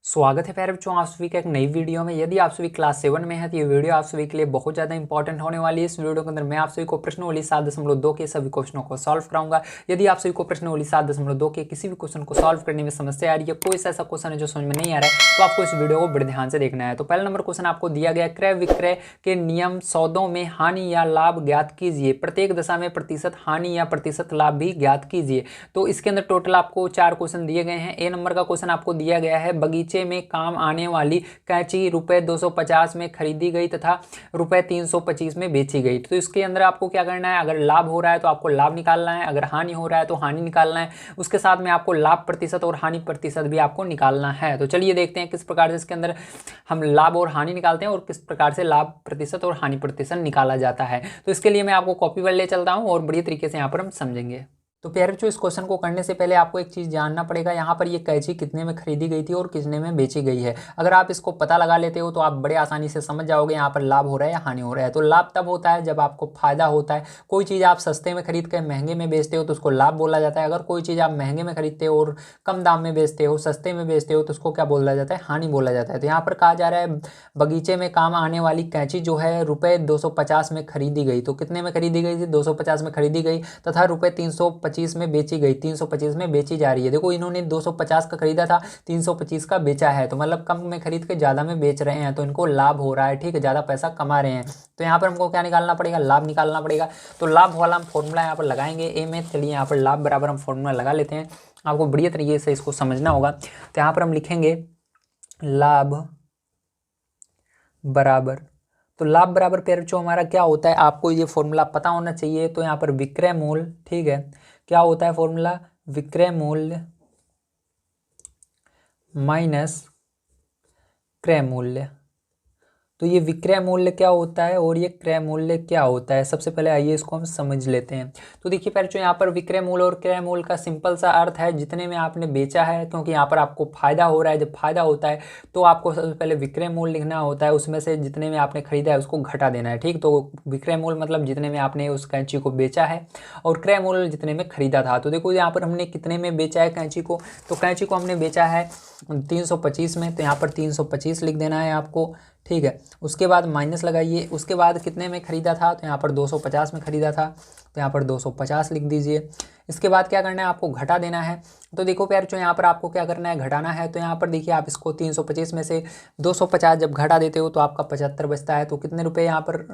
स्वागत है प्यारे बच्चों, आप सभी का एक नई वीडियो में। यदि आप सभी क्लास 7 में हैं तो ये वीडियो आप सभी के लिए बहुत ज़्यादा इंपॉर्टेंट होने वाली है। इस वीडियो के अंदर मैं आप सभी को प्रश्नावली 7.2 के सभी क्वेश्चनों को सॉल्व कराऊंगा। यदि आप सभी को प्रश्नावली 7.2 के किसी भी क्वेश्चन को सॉल्व करने में समस्या आ रही है, कोई ऐसा क्वेश्चन है जो समझ में नहीं आ रहा है, तो आपको इस वीडियो को बड़े ध्यान से देखना है। तो पहला नंबर क्वेश्चन आपको दिया गया, क्रय विक्रय के नियम सौदों में हानि या लाभ ज्ञात कीजिए। प्रत्येक दशा में प्रतिशत हानि या प्रतिशत लाभ भी ज्ञात कीजिए। तो इसके अंदर टोटल आपको 4 क्वेश्चन दिए गए हैं। ए नंबर का क्वेश्चन आपको दिया गया है, बगीचे में काम आने वाली कैंची रुपए 250 में खरीदी गई तथा रुपए 325 में बेची गई। तो इसके अंदर आपको क्या करना है, अगर लाभ हो रहा है तो आपको लाभ निकालना है, अगर हानि हो रहा है तो हानि निकालना है। उसके साथ में आपको लाभ प्रतिशत और हानि प्रतिशत भी आपको निकालना है। तो चलिए देखते हैं किस प्रकार से इसके अंदर हम लाभ और हानि निकालते हैं और किस प्रकार से लाभ प्रतिशत और हानि प्रतिशत निकाला जाता है। तो इसके लिए मैं आपको कॉपी पर ले चलता हूँ और बढ़िया तरीके से यहाँ पर हम समझेंगे। तो प्यारे बच्चों, इस क्वेश्चन को करने से पहले आपको एक चीज़ जानना पड़ेगा, यहाँ पर ये कैंची कितने में खरीदी गई थी और कितने में बेची गई है। अगर आप इसको पता लगा लेते हो तो आप बड़े आसानी से समझ जाओगे यहाँ पर लाभ हो रहा है या हानि हो रहा है। तो लाभ तब होता है जब आपको फायदा होता है। कोई चीज़ आप सस्ते में खरीद कर महंगे में बेचते हो तो उसको लाभ बोला जाता है। अगर कोई चीज़ आप महंगे में खरीदते हो और कम दाम में बेचते हो, सस्ते में बेचते हो, तो उसको क्या बोला जाता है, हानि बोला जाता है। तो यहाँ पर कहा जा रहा है, बगीचे में काम आने वाली कैंची जो है रुपए 250 में खरीदी गई। तो कितने में खरीदी गई थी, 250 में खरीदी गई तथा रुपए 325 में बेची गई। 325 में बेची जा रही है। देखो, इन्होंने 250 का खरीदा था, 325 का बेचा है, तो मतलब कम में खरीद के ज़्यादा में बेच रहे हैं, तो इनको लाभ हो रहा है। ठीक है, ज़्यादा पैसा कमा रहे हैं। तो यहाँ पर हमको क्या निकालना पड़ेगा, लाभ निकालना पड़ेगा। तो लाभ वाला हम फॉर्मूला यहाँ पर लगाएंगे ए में। चलिए यहाँ पर लाभ बराबर हम फॉर्मूला लगा लेते हैं। आपको बढ़िया तरीके से इसको समझना होगा। तो यहाँ पर हम लिखेंगे लाभ बराबर, तो लाभ बराबर प्यारे बच्चों हमारा क्या होता है, आपको ये फॉर्मूला पता होना चाहिए। तो यहाँ पर विक्रय मूल्य, ठीक है, क्या होता है फॉर्मूला, विक्रय मूल्य माइनस क्रय मूल्य। तो ये विक्रय मूल्य क्या होता है और ये क्रय मूल्य क्या होता है, सबसे पहले आइए इसको हम समझ लेते हैं। तो देखिए प्यारे बच्चों, यहाँ पर विक्रय मूल्य और क्रय मूल्य का सिंपल सा अर्थ है जितने में आपने बेचा है, क्योंकि यहाँ पर आपको फायदा हो रहा है। जब फायदा होता है तो आपको सबसे पहले विक्रय मूल्य लिखना होता है, उसमें से जितने में आपने खरीदा है उसको घटा देना है। ठीक, तो विक्रय मूल्य मतलब जितने में आपने उस कैंची को बेचा है, और क्रय मूल्य जितने में खरीदा था। तो देखो यहाँ पर हमने कितने में बेचा है कैंची को, तो कैंची को हमने बेचा है 325 में, तो यहाँ पर 325 लिख देना है आपको। ठीक है, उसके बाद माइनस लगाइए, उसके बाद कितने में खरीदा था, तो यहाँ पर 250 में खरीदा था, तो यहाँ पर 250 लिख दीजिए। इसके बाद क्या करना है, आपको घटा देना है। तो देखो प्यार बच्चों, यहाँ पर आपको क्या करना है, घटाना है। तो यहाँ पर देखिए, आप इसको 325 में से 250 जब घटा देते हो तो आपका 75 बचता है। तो कितने रुपए यहाँ पर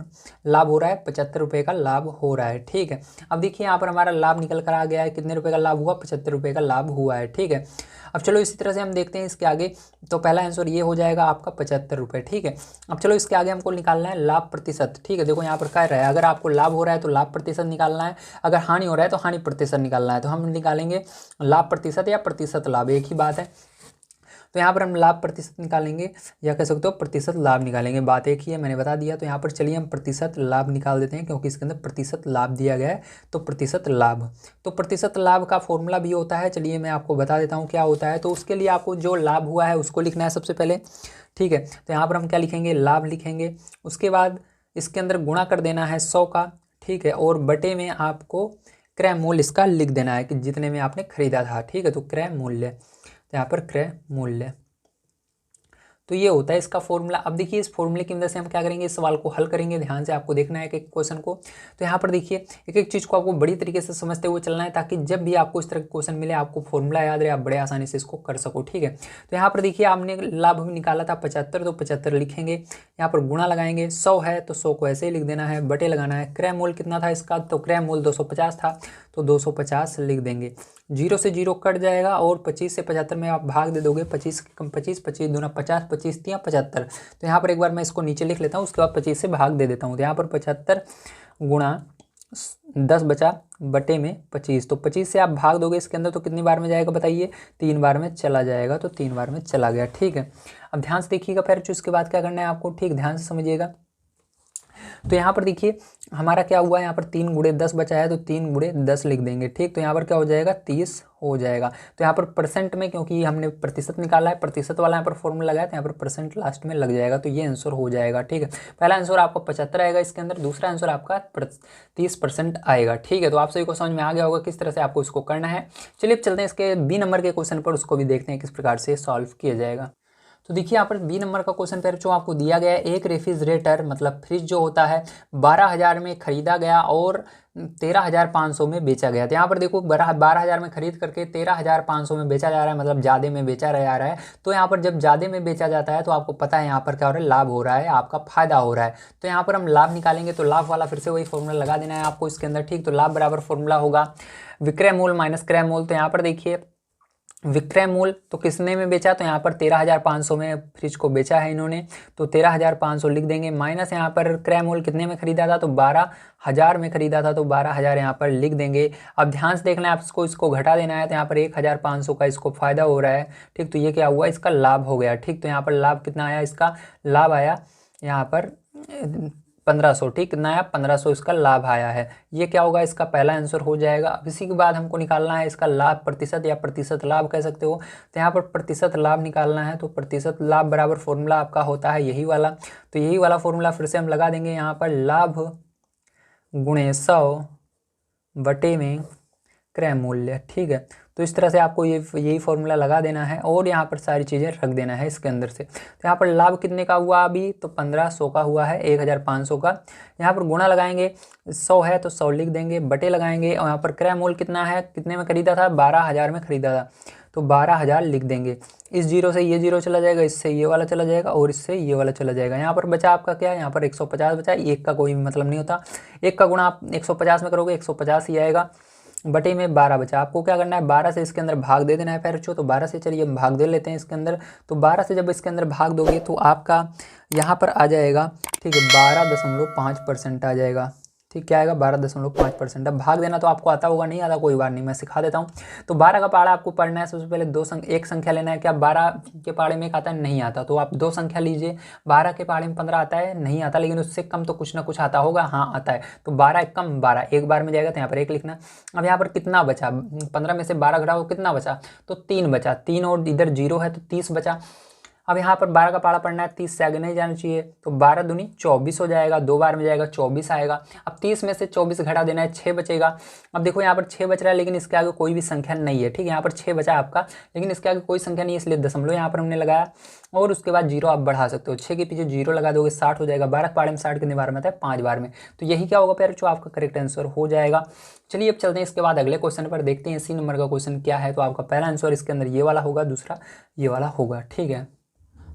लाभ हो रहा है, 75 रुपये का लाभ हो रहा है। ठीक है, अब देखिए यहाँ पर हमारा लाभ निकल कर आ गया है, कितने रुपये का लाभ हुआ, 75 रुपये का लाभ हुआ है। ठीक है, अब चलो इसी तरह से हम देखते हैं इसके आगे। तो पहला आंसर ये हो जाएगा आपका 75 रुपये। ठीक है, अब चलो इसके आगे हमको निकालना है लाभ प्रतिशत। ठीक है, देखो यहाँ पर कह रहा है, अगर आपको लाभ हो रहा है तो लाभ प्रतिशत निकालना है, अगर हानि हो रहा है तो हानि प्रतिशत निकालना है। तो हम निकालेंगे लाभ प्रतिशत या प्रतिशत लाभ, एक ही बात है। तो यहाँ पर हम लाभ प्रतिशत निकालेंगे या कह सकते हो प्रतिशत लाभ निकालेंगे, बात एक ही है, मैंने बता दिया। तो यहाँ पर चलिए हम प्रतिशत लाभ निकाल देते हैं, क्योंकि इसके अंदर प्रतिशत लाभ दिया गया है। तो प्रतिशत लाभ, तो प्रतिशत लाभ का फॉर्मूला भी होता है, चलिए मैं आपको बता देता हूँ क्या होता है। तो उसके लिए आपको जो लाभ हुआ है उसको लिखना है सबसे पहले। ठीक है, तो यहाँ पर हम क्या लिखेंगे, लाभ लिखेंगे। उसके बाद इसके अंदर गुणा कर देना है 100 का। ठीक है, और बटे में आपको क्रय मूल्य इसका लिख देना है कि जितने में आपने खरीदा था। ठीक है, तो क्रय मूल्य, तो यहाँ पर क्रय मूल्य, तो ये होता है इसका फॉर्मूला। अब देखिए इस फॉर्मूले की मदद से हम क्या करेंगे, इस सवाल को हल करेंगे। ध्यान से आपको देखना है एक क्वेश्चन को। तो यहाँ पर देखिए एक एक चीज़ को आपको बड़ी तरीके से समझते हुए चलना है, ताकि जब भी आपको इस तरह का क्वेश्चन मिले आपको फॉर्मूला याद रहे, आप बड़े आसानी से इसको कर सको। ठीक है, तो यहाँ पर देखिए आपने लाभ भी निकाला था 75, तो 75 लिखेंगे। यहाँ पर गुणा लगाएंगे, 100 है तो 100 को ऐसे ही लिख देना है, बटे लगाना है। क्रय मूल्य कितना था इसका, तो क्रय मूल्य 250 था, तो 250 लिख देंगे। 0 से 0 कट जाएगा और 25 से 75 में आप भाग दे दोगे, 25 कम 25, 25 दूना 50, 25 तिया 75। तो यहाँ पर एक बार मैं इसको नीचे लिख लेता हूँ, उसके बाद 25 से भाग दे देता हूँ। तो यहाँ पर 75 गुणा 10 बचा बटे में 25, तो 25 से आप भाग दोगे इसके अंदर तो कितनी बार में जाएगा बताइए, 3 बार में चला जाएगा। तो 3 बार में चला गया। ठीक है, अब ध्यान से देखिएगा फिर उसके बाद क्या करना है आपको, ठीक ध्यान से समझिएगा। तो यहाँ पर देखिए हमारा क्या हुआ है, यहाँ पर 3 गुणे 10 बचा है, तो 3 गुणे 10 लिख देंगे। ठीक, तो यहाँ पर क्या हो जाएगा, 30 हो जाएगा। तो यहाँ पर परसेंट में, क्योंकि हमने प्रतिशत निकाला है, प्रतिशत वाला यहाँ पर फॉर्मूला लगाया, तो यहाँ पर परसेंट लास्ट में लग जाएगा। तो ये आंसर हो जाएगा। ठीक है, पहला आंसर आपका 75 आएगा इसके अंदर, दूसरा आंसर आपका 30% आएगा। ठीक है, तो आप सभी को समझ में आ गया होगा किस तरह से आपको इसको करना है। चलिए चलते हैं इसके बी नंबर के क्वेश्चन पर, उसको भी देखते हैं किस प्रकार से सॉल्व किया जाएगा। तो देखिए यहाँ पर बी नंबर का क्वेश्चन पर जो आपको दिया गया है, एक रेफ्रिजरेटर मतलब फ्रिज जो होता है 12,000 में खरीदा गया और 13,500 में बेचा गया। तो यहाँ पर देखो 12,000 में खरीद करके 13,500 में बेचा जा रहा है, मतलब ज़्यादा में बेचा जा रहा है। तो यहाँ पर जब ज़्यादा में बेचा जाता है तो आपको पता है यहाँ पर क्या हो रहा है, लाभ हो रहा है, आपका फायदा हो रहा है। तो यहाँ पर हम लाभ निकालेंगे तो लाभ वाला फिर से वही फॉर्मूला लगा देना है आपको इसके अंदर, ठीक। तो लाभ बराबर फॉर्मूला होगा विक्रय मूल्य माइनस क्रय मूल्य। तो यहाँ पर देखिए विक्रय मूल्य तो किसने में बेचा, तो यहाँ पर 13,500 में फ्रिज को बेचा है इन्होंने, तो 13,500 लिख देंगे, माइनस यहाँ पर क्रय मूल्य कितने में खरीदा था, तो 12,000 में खरीदा था, तो 12,000 यहाँ पर लिख देंगे। अब ध्यान से देखना है आपको, इसको घटा देना है, तो यहाँ पर 1,500 का इसको फायदा हो रहा है, ठीक। तो ये क्या हुआ, इसका लाभ हो गया, ठीक। तो यहाँ पर लाभ कितना आया, इसका लाभ आया यहाँ पर 1500, ठीक। कितना आया, 1500 इसका लाभ आया है। ये क्या होगा, इसका पहला आंसर हो जाएगा। अब इसी के बाद हमको निकालना है इसका लाभ प्रतिशत या प्रतिशत लाभ कह सकते हो। तो यहाँ पर प्रतिशत लाभ निकालना है, तो प्रतिशत लाभ बराबर फॉर्मूला आपका होता है यही वाला। तो यही वाला फॉर्मूला फिर से हम लगा देंगे यहाँ पर, लाभ गुणे 100 बटे में क्रय मूल्य, ठीक है। तो इस तरह से आपको यही फॉर्मूला लगा देना है और यहाँ पर सारी चीज़ें रख देना है इसके अंदर से। तो यहाँ पर लाभ कितने का हुआ अभी, तो 1500 का हुआ है, 1,500 का। यहाँ पर गुणा लगाएंगे, 100 है तो 100 लिख देंगे, बटे लगाएंगे, और यहाँ पर क्रय मूल्य कितना है, कितने में खरीदा था, 12,000 में खरीदा था, तो 12,000 लिख देंगे। इस जीरो से ये जीरो चला जाएगा, इससे ये वाला चला जाएगा और इससे ये वाला चला जाएगा। यहाँ पर बचा आपका क्या है, यहाँ पर 150 बचा, एक का कोई मतलब नहीं होता, एक का गुणा आप 150 में करोगे 150 ही आएगा, बटे में 12 बचा। आपको क्या करना है, 12 से इसके अंदर भाग दे देना है पैर, तो 12 से चलिए हम भाग दे लेते हैं इसके अंदर। तो 12 से जब इसके अंदर भाग दोगे तो आपका यहाँ पर आ जाएगा, ठीक है, 12.5% आ जाएगा, ठीक। क्या आएगा, 12.5%। अब भाग देना तो आपको आता होगा, नहीं आता कोई बात नहीं, मैं सिखा देता हूँ। तो 12 का पहाड़ा आपको पढ़ना है, सबसे पहले एक संख्या लेना है। क्या 12 के पहाड़े में एक आता है, नहीं आता, तो आप 2 संख्या लीजिए। 12 के पहाड़े में 15 आता है, नहीं आता, लेकिन उससे कम तो कुछ ना कुछ आता होगा, हाँ आता है। तो 12 एक कम 12 एक बार में जाएगा, तो यहाँ पर 1 लिखना। अब यहाँ पर कितना बचा, 15 में से 12 घटाओ कितना बचा, तो 3 बचा, 3 और इधर 0 है तो 30 बचा। अब यहाँ पर 12 का पहाड़ा पढ़ना है, 30 से आगे नहीं जाना चाहिए, तो 12 दूनी 24 हो जाएगा, 2 बार में जाएगा 24 आएगा। अब 30 में से 24 घटा देना है, 6 बचेगा। अब देखो यहाँ पर 6 बच रहा है, लेकिन इसके आगे कोई भी संख्या नहीं है, ठीक है। यहाँ पर 6 बचा आपका, लेकिन इसके आगे कोई संख्या नहीं है, इसलिए दशमलव यहाँ पर हमने लगाया, और उसके बाद 0 आप बढ़ा सकते हो, 6 के पीछे 0 लगा दोगे 60 हो जाएगा। 12 के पहाड़े में 60 कितने बार में आता है, 5 बार में। तो यही क्या होगा प्यारे, जो आपका करेक्ट आंसर हो जाएगा। चलिए अब चलते हैं इसके बाद अगले क्वेश्चन पर, देखते हैं सी नंबर का क्वेश्चन क्या है। तो आपका पहला आंसर इसके अंदर ये वाला होगा, दूसरा ये वाला होगा, ठीक है।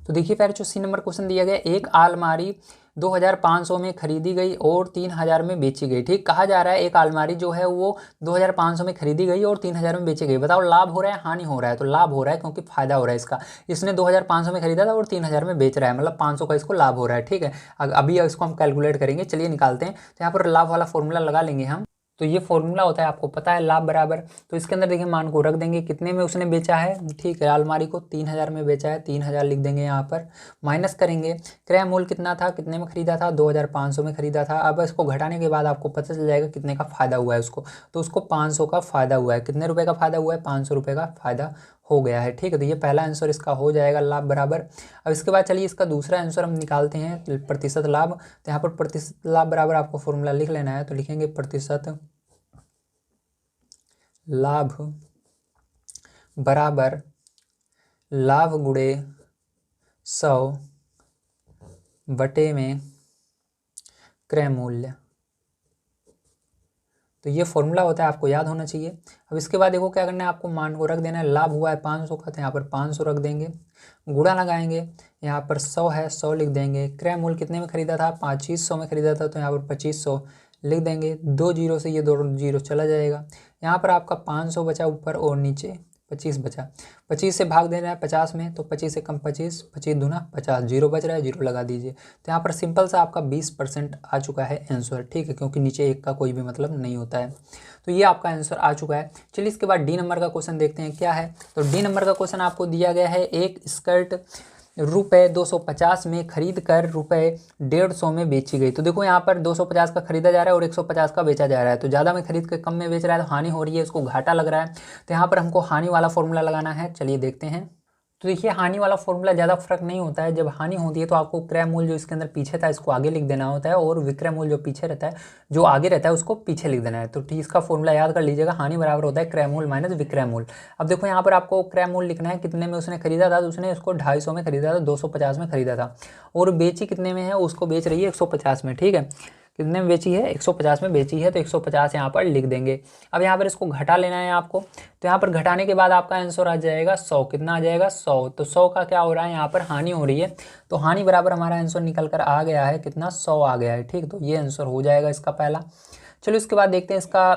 तो देखिए प्यारे, जो सी नंबर क्वेश्चन दिया गया, एक अलमारी 2,500 में खरीदी गई और 3,000 में बेची गई, ठीक। कहा जा रहा है एक अलमारी जो है वो 2,500 में खरीदी गई और 3,000 में बेची गई। बताओ लाभ हो रहा है, हानि हो रहा है, तो लाभ हो रहा है क्योंकि फायदा हो रहा है इसका। इसने 2,500 में खरीदा था और 3,000 में बेच रहा है, मतलब 500 का इसको लाभ हो रहा है, ठीक है। अभी इसको हम कैलकुलेट करेंगे, चलिए निकालते हैं। तो यहाँ पर लाभ वाला फॉर्मूला लगा लेंगे हम। तो ये फॉर्मूला होता है, आपको पता है, लाभ बराबर। तो इसके अंदर देखिए मान को रख देंगे, कितने में उसने बेचा है, ठीक है, अलमारी को 3,000 में बेचा है, 3,000 लिख देंगे यहाँ पर। माइनस करेंगे, क्रय मूल्य कितना था, कितने में खरीदा था, 2,500 में खरीदा था। अब इसको घटाने के बाद आपको पता चल जाएगा कितने का फायदा हुआ है उसको। तो उसको 500 का फायदा हुआ है। कितने रुपये का फायदा हुआ है, 500 रुपये का फायदा हो गया है, ठीक है। तो ये पहला आंसर इसका हो जाएगा, लाभ बराबर। अब इसके बाद चलिए इसका दूसरा आंसर हम निकालते हैं, प्रतिशत लाभ। तो यहाँ पर प्रतिशत लाभ बराबर आपको फॉर्मूला लिख लेना है, तो लिखेंगे प्रतिशत लाभ बराबर लाभ गुणे 100 बटे में क्रय मूल्य। तो ये फॉर्मूला होता है, आपको याद होना चाहिए। अब इसके बाद देखो क्या करना है, आपको मान को रख देना है। लाभ हुआ है 500 का, तो यहाँ पर 500 रख देंगे, गुणा लगाएंगे, यहाँ पर 100 है 100 लिख देंगे। क्रय मूल्य कितने में खरीदा था, 2500 में खरीदा था, तो यहाँ पर 2500 लिख देंगे। 2 जीरो से ये 2 जीरो चला जाएगा। यहाँ पर आपका 500 बचा ऊपर और नीचे 25 बचा। 25 से भाग देना है 50 में, तो 25 से कम 25, 25 दूना 50, जीरो बच रहा है, जीरो लगा दीजिए। तो यहाँ पर सिंपल सा आपका 20% आ चुका है आंसर, ठीक है, क्योंकि नीचे एक का कोई भी मतलब नहीं होता है। तो ये आपका आंसर आ चुका है। चलिए इसके बाद डी नंबर का क्वेश्चन देखते हैं क्या है। तो डी नंबर का क्वेश्चन आपको दिया गया है, एक स्कर्ट रुपये 250 में खरीद कर रुपये 150 में बेची गई। तो देखो यहाँ पर 250 का खरीदा जा रहा है और 150 का बेचा जा रहा है। तो ज़्यादा में खरीद कर कम में बेच रहा है, तो हानि हो रही है, इसको घाटा लग रहा है। तो यहाँ पर हमको हानि वाला फॉर्मूला लगाना है, चलिए देखते हैं। तो देखिए हानि वाला फॉर्मूला ज़्यादा फर्क नहीं होता है। जब हानि होती है तो आपको क्रय मूल्य जो इसके अंदर पीछे था इसको आगे लिख देना होता है, और विक्रय मूल्य जो पीछे रहता है, जो आगे रहता है, उसको पीछे लिख देना है। तो ठीक इसका फॉर्मूला याद कर लीजिएगा, हानि बराबर होता है क्रय मूल्य माइनस विक्रय मूल्य। अब देखो यहाँ पर आपको क्रय मूल्य लिखना है, कितने में उसने खरीदा था, तो उसने उसको 250 में खरीदा था, 250 में खरीदा था, और बेची कितने में है, उसको बेच रही है 150 में। ठीक है, कितने में बेची है, 150 में बेची है, तो 150 यहाँ पर लिख देंगे। अब यहाँ पर इसको घटा लेना है आपको, तो यहाँ पर घटाने के बाद आपका आंसर आ जाएगा 100। कितना आ जाएगा, 100। तो 100 का क्या हो रहा है, यहाँ पर हानि हो रही है, तो हानि बराबर हमारा आंसर निकल कर आ गया है कितना, 100 आ गया है। ठीक, तो ये आंसर हो जाएगा इसका पहला। चलो इसके बाद देखते हैं इसका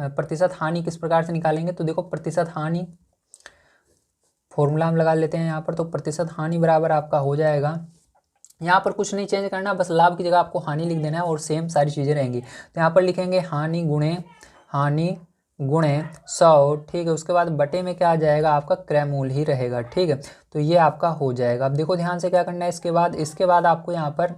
प्रतिशत हानि किस प्रकार से निकालेंगे। तो देखो प्रतिशत हानि फॉर्मूला हम लगा लेते हैं यहाँ पर। तो प्रतिशत हानि बराबर आपका हो जाएगा, यहाँ पर कुछ नहीं चेंज करना, बस लाभ की जगह आपको हानि लिख देना है और सेम सारी चीज़ें रहेंगी। तो यहाँ पर लिखेंगे हानि गुणे 100। ठीक है, उसके बाद बटे में क्या आ जाएगा, आपका क्रय मूल्य ही रहेगा। ठीक है, तो ये आपका हो जाएगा। अब देखो ध्यान से क्या करना है, इसके बाद आपको यहाँ पर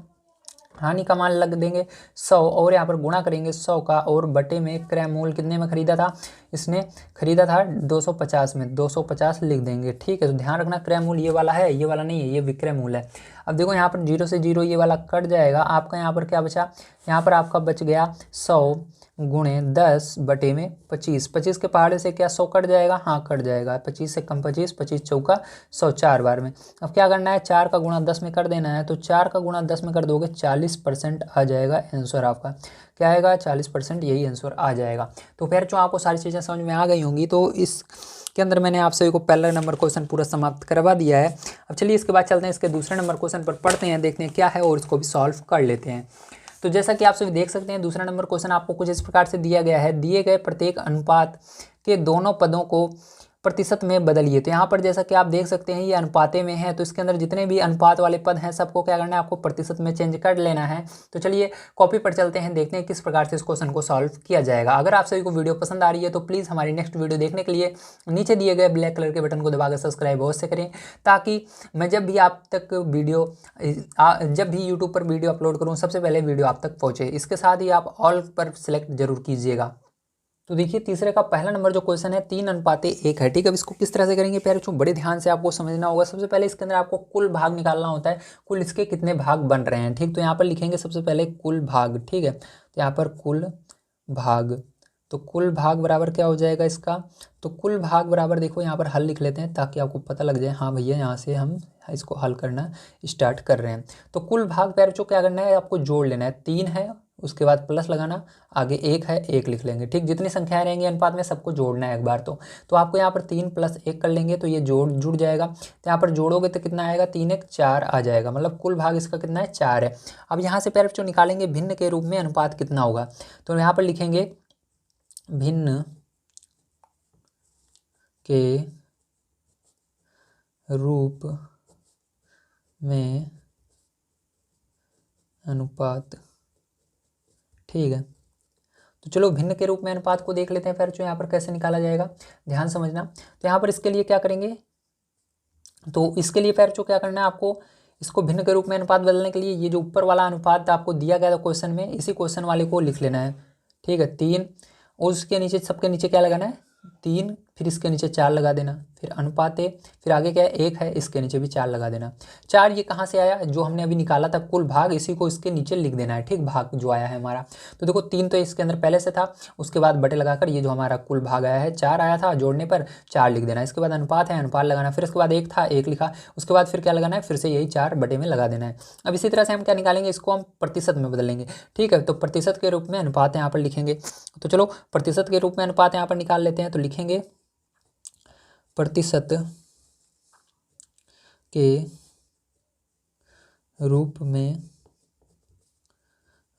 हानि का मान लग देंगे 100, और यहाँ पर गुणा करेंगे 100 का, और बटे में क्रय मूल्य कितने में खरीदा था, इसने खरीदा था 250 में, 250 लिख देंगे। ठीक है, तो ध्यान रखना क्रय मूल्य ये वाला है, ये वाला नहीं है, ये विक्रय मूल्य है। अब देखो यहाँ पर 0 से 0 ये वाला कट जाएगा, आपका यहाँ पर क्या बचा, यहाँ पर आपका बच गया 100 गुणे 10 बटे में 25। 25 के पहाड़े से क्या 100 कट जाएगा, हाँ कट जाएगा, 25 से कम 25, 25 चौका 100, 4 बार में। अब क्या करना है, 4 का गुणा 10 में कर देना है, तो 4 का गुणा 10 में कर दोगे 40% आ जाएगा आंसर आपका। क्या आएगा, 40%, यही आंसर आ जाएगा। तो फिर जो आपको सारी चीज़ें समझ में आ गई होंगी, तो इस के अंदर मैंने आप सभी को पहला नंबर क्वेश्चन पूरा समाप्त करवा दिया है। अब चलिए इसके बाद चलते हैं इसके दूसरे नंबर क्वेश्चन पर, पढ़ते हैं, देखते हैं क्या है, और इसको भी सॉल्व कर लेते हैं। तो जैसा कि आप सभी देख सकते हैं, दूसरा नंबर क्वेश्चन आपको कुछ इस प्रकार से दिया गया है, दिए गए प्रत्येक अनुपात के दोनों पदों को प्रतिशत में बदलिए। तो यहाँ पर जैसा कि आप देख सकते हैं ये अनुपाते में है, तो इसके अंदर जितने भी अनुपात वाले पद हैं सबको क्या करना है, आपको प्रतिशत में चेंज कर लेना है। तो चलिए कॉपी पर चलते हैं, देखते हैं किस प्रकार से इस क्वेश्चन को सॉल्व किया जाएगा। अगर आप सभी को वीडियो पसंद आ रही है तो प्लीज़ हमारी नेक्स्ट वीडियो देखने के लिए नीचे दिए गए ब्लैक कलर के बटन को दबाकर सब्सक्राइब अवश्य करें, ताकि मैं जब भी यूट्यूब पर वीडियो अपलोड करूँ सबसे पहले वीडियो आप तक पहुँचे। इसके साथ ही आप ऑल पर सिलेक्ट जरूर कीजिएगा। तो देखिए तीसरे का पहला नंबर जो क्वेश्चन है 3:1 है। ठीक है, अब इसको किस तरह से करेंगे प्यारे बच्चों, बड़े ध्यान से आपको समझना होगा। सबसे पहले इसके अंदर आपको कुल भाग निकालना होता है, कुल इसके कितने भाग बन रहे हैं। ठीक, तो यहाँ पर लिखेंगे सबसे पहले कुल भाग। ठीक है, तो यहाँ पर कुल भाग, तो कुल भाग बराबर क्या हो जाएगा इसका, तो कुल भाग बराबर देखो यहाँ पर हल लिख लेते हैं ताकि आपको पता लग जाए, हाँ भैया यहाँ से हम इसको हल करना स्टार्ट कर रहे हैं। तो कुल भाग प्यारे बच्चों क्या करना है, आपको जोड़ लेना है। 3 है, उसके बाद प्लस लगाना, आगे 1 है, 1 लिख लेंगे। ठीक, जितनी संख्याएं रहेंगी अनुपात में सबको जोड़ना है एक बार। तो आपको यहाँ पर 3 + 1 कर लेंगे तो ये जुड़ जाएगा। तो यहाँ पर जोड़ोगे तो कितना आएगा, 3 × 4 आ जाएगा, मतलब कुल भाग इसका कितना है, 4 है। अब यहाँ से प्यारे बच्चों निकालेंगे भिन्न के रूप में अनुपात कितना होगा। तो यहाँ पर लिखेंगे भिन्न के रूप में अनुपात। ठीक है, तो चलो भिन्न के रूप में अनुपात को देख लेते हैं फिर, जो यहाँ पर कैसे निकाला जाएगा, ध्यान समझना। तो यहाँ पर इसके लिए क्या करेंगे, तो इसके लिए फिर जो क्या करना है आपको, इसको भिन्न के रूप में अनुपात बदलने के लिए ये जो ऊपर वाला अनुपात आपको दिया गया था क्वेश्चन में, इसी क्वेश्चन वाले को लिख लेना है। ठीक है, 3, और उसके नीचे सबके नीचे क्या लगाना है, 3, फिर इसके नीचे 4 लगा देना, फिर अनुपाते, फिर आगे क्या है 1 है, इसके नीचे भी 4 लगा देना। 4 ये कहाँ से आया, जो हमने अभी निकाला था कुल भाग, इसी को इसके नीचे लिख देना है। ठीक, भाग जो आया है हमारा, तो देखो 3 तो इसके अंदर पहले से था, उसके बाद बटे लगाकर ये जो हमारा कुल भाग आया है 4 आया था, जोड़ने पर 4 लिख देना। इसके बाद अनुपात है, अनुपात लगाना, फिर उसके बाद 1 था, 1 लिखा, उसके बाद फिर क्या लगाना है, फिर से यही 4 बटे में लगा देना है। अब इसी तरह से हम क्या निकालेंगे, इसको हम प्रतिशत में बदलेंगे। ठीक है, तो प्रतिशत के रूप में अनुपात यहाँ पर लिखेंगे। तो चलो प्रतिशत के रूप में अनुपात यहाँ पर निकाल लेते हैं। तो लिखेंगे प्रतिशत के रूप में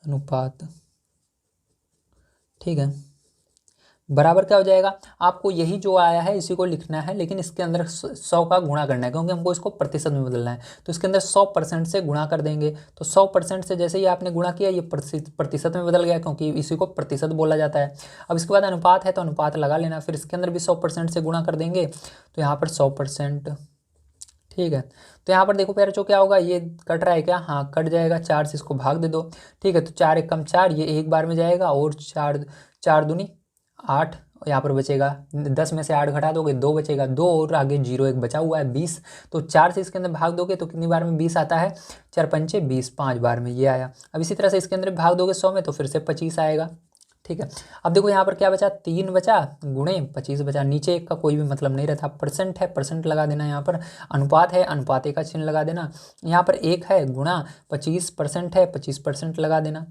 अनुपात। ठीक है, बराबर क्या हो जाएगा, आपको यही जो आया है इसी को लिखना है, लेकिन इसके अंदर 100 का गुणा करना है, क्योंकि हमको इसको प्रतिशत में बदलना है। तो इसके अंदर 100% से गुणा कर देंगे। तो 100% से जैसे ही आपने गुणा किया ये प्रतिशत में बदल गया, क्योंकि इसी को प्रतिशत बोला जाता है। अब इसके बाद अनुपात है तो अनुपात लगा लेना, फिर इसके अंदर भी 100% से गुणा कर देंगे, तो यहाँ पर 100%। ठीक है, तो यहाँ पर देखो प्यारे जो क्या होगा, ये कट रहा है क्या, हाँ कट जाएगा, 4 से इसको भाग दे दो। ठीक है, तो 4 × 1 = 4, ये एक बार में जाएगा, और 4 × 4 = 8, यहाँ पर बचेगा 10 में से 8 घटा दोगे 2 बचेगा, 2 और आगे 0 एक बचा हुआ है 20। तो 4 से इसके अंदर भाग दोगे तो कितनी बार में 20 आता है, 4 पंचे 20, 5 बार में ये आया। अब इसी तरह से इसके अंदर भाग दोगे 100 में तो फिर से 25 आएगा। ठीक है, अब देखो यहाँ पर क्या बचा, 3 बचा गुणे 25 बचा, नीचे एक का कोई भी मतलब नहीं रहता, परसेंट है परसेंट लगा देना, यहाँ पर अनुपात है अनुपात का चिन्ह लगा देना, यहाँ पर 1 है गुणा 25% है 25% लगा देना।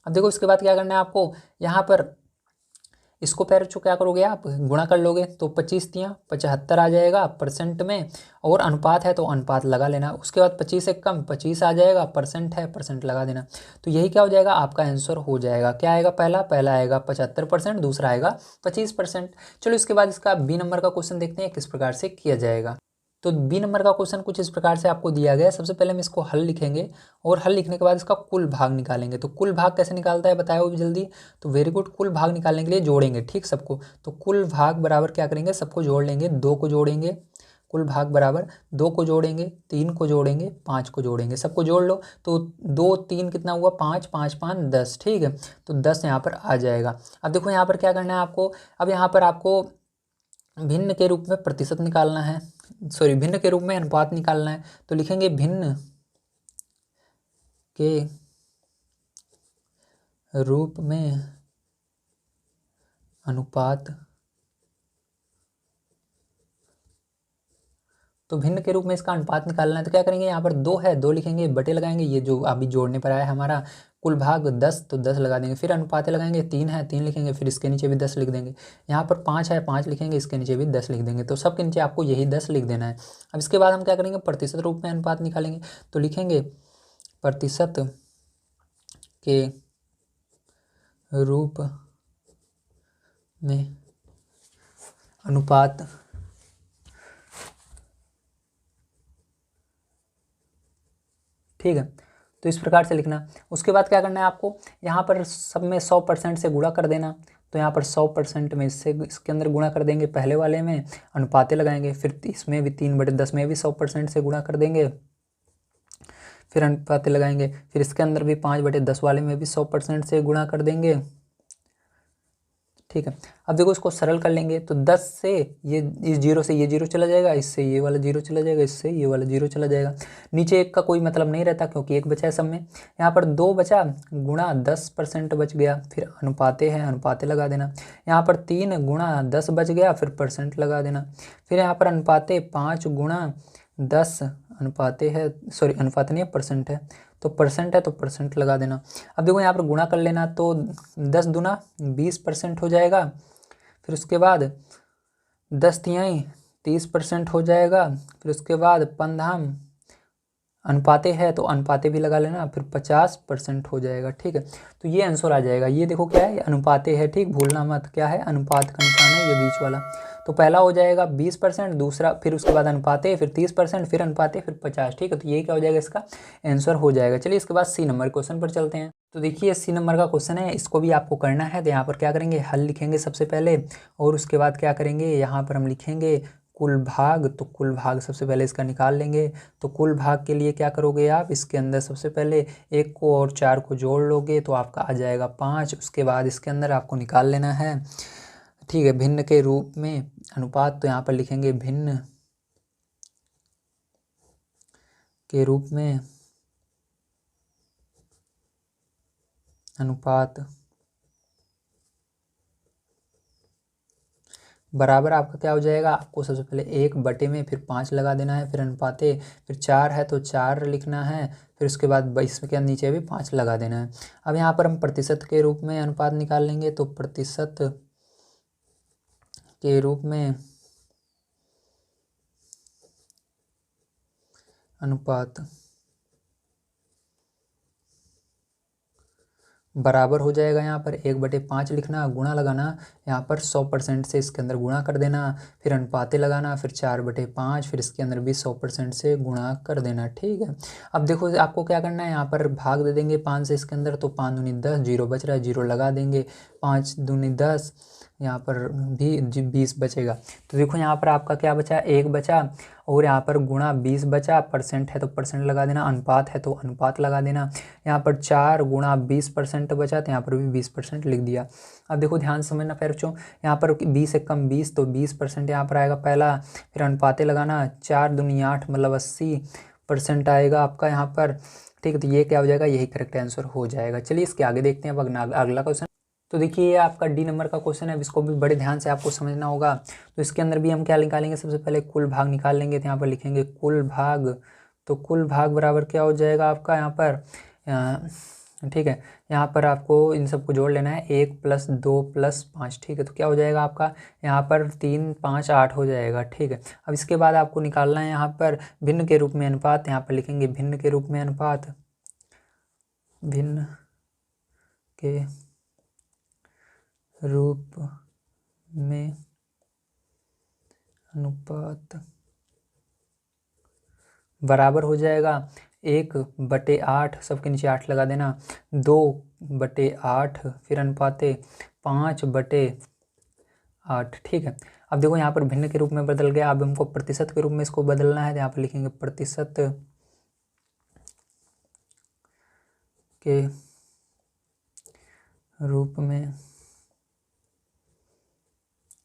अब देखो इसके बाद क्या करना है आपको, यहाँ पर इसको पैर चो क्या करोगे आप, गुणा कर लोगे तो 25 तियाँ 75 आ जाएगा परसेंट में, और अनुपात है तो अनुपात लगा लेना। उसके बाद 25 से कम 25 आ जाएगा, परसेंट है परसेंट लगा देना। तो यही क्या हो जाएगा, आपका आंसर हो जाएगा। क्या आएगा, पहला आएगा 75%, दूसरा आएगा 25%। चलो इसके बाद इसका बी नंबर का क्वेश्चन देखते हैं किस प्रकार से किया जाएगा। तो बी नंबर का क्वेश्चन कुछ इस प्रकार से आपको दिया गया है। सबसे पहले हम इसको हल लिखेंगे और हल लिखने के बाद इसका कुल भाग निकालेंगे। तो कुल भाग कैसे निकालता है बताया वो भी जल्दी। तो वेरी गुड, कुल भाग निकालने के लिए जोड़ेंगे ठीक सबको। तो कुल भाग बराबर क्या करेंगे, सबको जोड़ लेंगे, 2 को जोड़ेंगे, कुल भाग बराबर 2 को जोड़ेंगे, 3 को जोड़ेंगे, 5 को जोड़ेंगे, सबको जोड़ लो। तो 2 3 कितना हुआ, 5 5 5 10। ठीक है, तो 10 यहाँ पर आ जाएगा। अब देखो यहाँ पर क्या करना है आपको, अब यहाँ पर आपको भिन्न के रूप में प्रतिशत निकालना है, सॉरी भिन्न के रूप में अनुपात निकालना है। तो लिखेंगे भिन्न के रूप में अनुपात। तो भिन्न के रूप में इसका अनुपात निकालना है तो क्या करेंगे, यहाँ पर 2 है 2 लिखेंगे, बटे लगाएंगे, ये जो अभी जोड़ने पर आया है हमारा कुल भाग 10 तो 10 लगा देंगे, फिर अनुपात लगाएंगे, 3 है 3 लिखेंगे, फिर इसके नीचे भी 10 लिख देंगे। यहाँ पर 5 है 5 लिखेंगे, इसके नीचे भी 10 लिख देंगे। तो सबके नीचे आपको यही 10 लिख देना है। अब इसके बाद हम क्या करेंगे, प्रतिशत रूप में अनुपात निकालेंगे। तो लिखेंगे प्रतिशत के रूप में अनुपात ठीक है, तो इस प्रकार से लिखना। उसके बाद क्या करना है आपको, यहाँ पर सब में 100% से गुणा कर देना। तो यहाँ पर 100% में इससे इसके अंदर गुणा कर देंगे, पहले वाले में अनुपाते लगाएंगे, फिर इसमें भी 3/10 में भी 100% से गुणा कर देंगे, फिर अनुपाते लगाएंगे, फिर इसके अंदर भी 5/10 वाले में भी 100% से गुणा कर देंगे। ठीक है, अब देखो इसको सरल कर लेंगे। तो 10 से ये इस 0 से ये 0 चला जाएगा, इससे ये वाला 0 चला जाएगा, इससे ये वाला 0 चला जाएगा, नीचे 1 का कोई मतलब नहीं रहता क्योंकि 1 बचा है सब में। यहाँ पर 2 बचा गुणा 10% बच गया, फिर अनुपाते है अनुपाते लगा देना। यहाँ पर 3 गुणा 10 बच गया, फिर परसेंट लगा देना। फिर यहाँ पर अनुपाते 5 गुणा 10 अनुपाते है, सॉरी अनुपात नहीं है परसेंट है, तो परसेंट है तो परसेंट लगा देना। अब देखो यहाँ पर गुणा कर लेना, तो 10 दूना 20% हो जाएगा, फिर उसके बाद 10 तिहाई 30% हो जाएगा, फिर उसके बाद 15 अनुपाते है तो अनुपाते भी लगा लेना, फिर 50% हो जाएगा। ठीक है, तो ये आंसर आ जाएगा। ये देखो क्या है, अनुपाते है, ठीक भूलना मत, क्या है अनुपात का निशान है ये बीच वाला। तो पहला हो जाएगा 20%, दूसरा फिर उसके बाद अनुपाते, फिर 30%, फिर अनुपाते, फिर 50। ठीक है, तो ये क्या हो जाएगा, इसका आंसर हो जाएगा। चलिए इसके बाद सी नंबर क्वेश्चन पर चलते हैं। तो देखिए सी नंबर का क्वेश्चन है, इसको भी आपको करना है। तो यहाँ पर क्या करेंगे, हल लिखेंगे सबसे पहले, और उसके बाद क्या करेंगे, यहाँ पर हम लिखेंगे कुल भाग। तो कुल भाग सबसे पहले इसका निकाल लेंगे। तो कुल भाग के लिए क्या करोगे आप, इसके अंदर सबसे पहले 1 को और 4 को जोड़ लोगे तो आपका आ जाएगा 5। उसके बाद इसके अंदर आपको निकाल लेना है। ठीक है, भिन्न के रूप में अनुपात, तो यहाँ पर लिखेंगे भिन्न के रूप में अनुपात बराबर आपका क्या हो जाएगा, आपको सबसे पहले 1 बटे में फिर 5 लगा देना है, फिर अनुपाते, फिर 4 है तो 4 लिखना है, फिर उसके बाद इसमें के नीचे भी 5 लगा देना है। अब यहाँ पर हम प्रतिशत के रूप में अनुपात निकाल लेंगे। तो प्रतिशत के रूप में अनुपात बराबर हो जाएगा, यहाँ पर 1/5 लिखना, गुणा लगाना, यहाँ पर 100% से इसके अंदर गुणा कर देना, फिर अनुपाते लगाना, फिर 4/5, फिर इसके अंदर भी 100% से गुणा कर देना। ठीक है, अब देखो आपको क्या करना है, यहाँ पर भाग दे देंगे 5 से इसके अंदर, तो 5 दूनी 10, 0 बच रहा है 0 लगा देंगे, 5 दूनी 10, यहाँ पर भी 20 बचेगा। तो देखो यहाँ पर आपका क्या बचा, 1 बचा, और यहाँ पर गुणा 20 बचा, परसेंट है तो परसेंट लगा देना, अनुपात है तो अनुपात लगा देना। यहाँ पर 4 गुणा 20% बचा, तो यहाँ पर भी 20% लिख दिया। अब देखो ध्यान से समझना प्यारे बच्चों, यहाँ पर 20 एक कम 20, तो 20% यहाँ पर आएगा पहला, फिर अनुपाते लगाना, 4 दूनी 8 मतलब 80% आएगा आपका यहाँ पर। ठीक है, तो ये क्या हो जाएगा, यही करेक्ट आंसर हो जाएगा। चलिए इसके आगे देखते हैं अब अगला क्वेश्चन। तो देखिए ये आपका डी नंबर का क्वेश्चन है, इसको भी बड़े ध्यान से आपको समझना होगा। तो इसके अंदर भी हम क्या निकालेंगे, सबसे पहले कुल भाग निकाल लेंगे। तो यहाँ पर लिखेंगे कुल भाग, तो कुल भाग बराबर क्या हो जाएगा आपका यहाँ पर, ठीक है, यहाँ पर आपको इन सबको जोड़ लेना है, 1 + 2 + 5। ठीक है, तो क्या हो जाएगा आपका यहाँ पर 3 5 8 हो जाएगा। ठीक है, अब इसके बाद आपको निकालना है यहाँ पर भिन्न के रूप में अनुपात। यहाँ पर लिखेंगे भिन्न के रूप में अनुपात, भिन्न के रूप में अनुपात बराबर हो जाएगा 1/8, सबके नीचे 8 लगा देना, 2/8, फिर अनुपाते 5/8। ठीक है, अब देखो यहाँ पर भिन्न के रूप में बदल गया, अब हमको प्रतिशत के रूप में इसको बदलना है। तो यहाँ पर लिखेंगे प्रतिशत के रूप में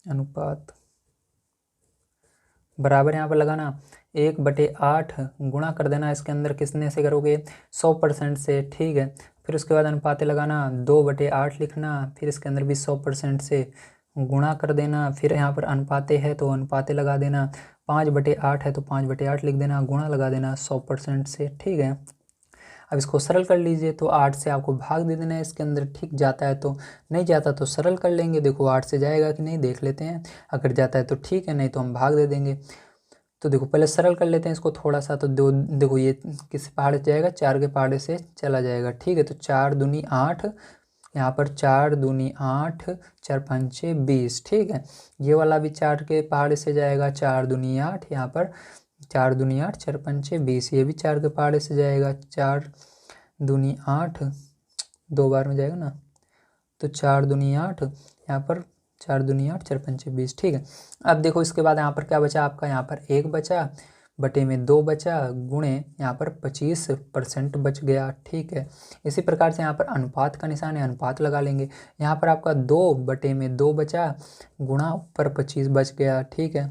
अनुपात बराबर यहाँ पर लगाना 1/8, गुणा कर देना इसके अंदर किसने से करोगे, 100% से। ठीक है, फिर उसके बाद अनुपाते लगाना, 2/8 लिखना, फिर इसके अंदर भी 100% से गुणा कर देना, फिर यहाँ पर अनुपाते है तो अनुपाते लगा देना, 5/8 है तो 5/8 लिख देना, गुणा लगा देना 100% से। ठीक है, अब इसको सरल कर लीजिए, तो 8 से आपको भाग दे देना है इसके अंदर। ठीक जाता है तो, नहीं जाता तो सरल कर लेंगे। देखो 8 से जाएगा कि नहीं देख लेते हैं, अगर जाता है तो ठीक है, नहीं तो हम भाग दे देंगे। तो देखो पहले सरल कर लेते हैं इसको थोड़ा सा। तो देखो ये किस पहाड़े से जाएगा, 4 के पहाड़े से चला जाएगा। ठीक है, तो 4 दूनी 8, यहाँ पर 4 दूनी 8, 4 पंचे 20। ठीक है, ये वाला भी 4 के पहाड़े से जाएगा, 4 दूनी 8, यहाँ पर 4 दूनी 8, 4 पंचे 20, ये भी 4 के पहाड़े से जाएगा, 4 दूनी 8, 2 बार में जाएगा ना, तो 4 दूनी 8, यहाँ पर 4 दूनी 8, 4 पंचे 20। ठीक है, अब देखो इसके बाद यहाँ पर क्या बचा आपका, यहाँ पर 1 बचा, बटे में 2 बचा, गुणे यहाँ पर 25% बच गया। ठीक है, इसी प्रकार से यहाँ पर अनुपात का निशान है, अनुपात लगा लेंगे। यहाँ पर आपका 2/2 बचा, गुणा ऊपर 25 बच गया। ठीक है,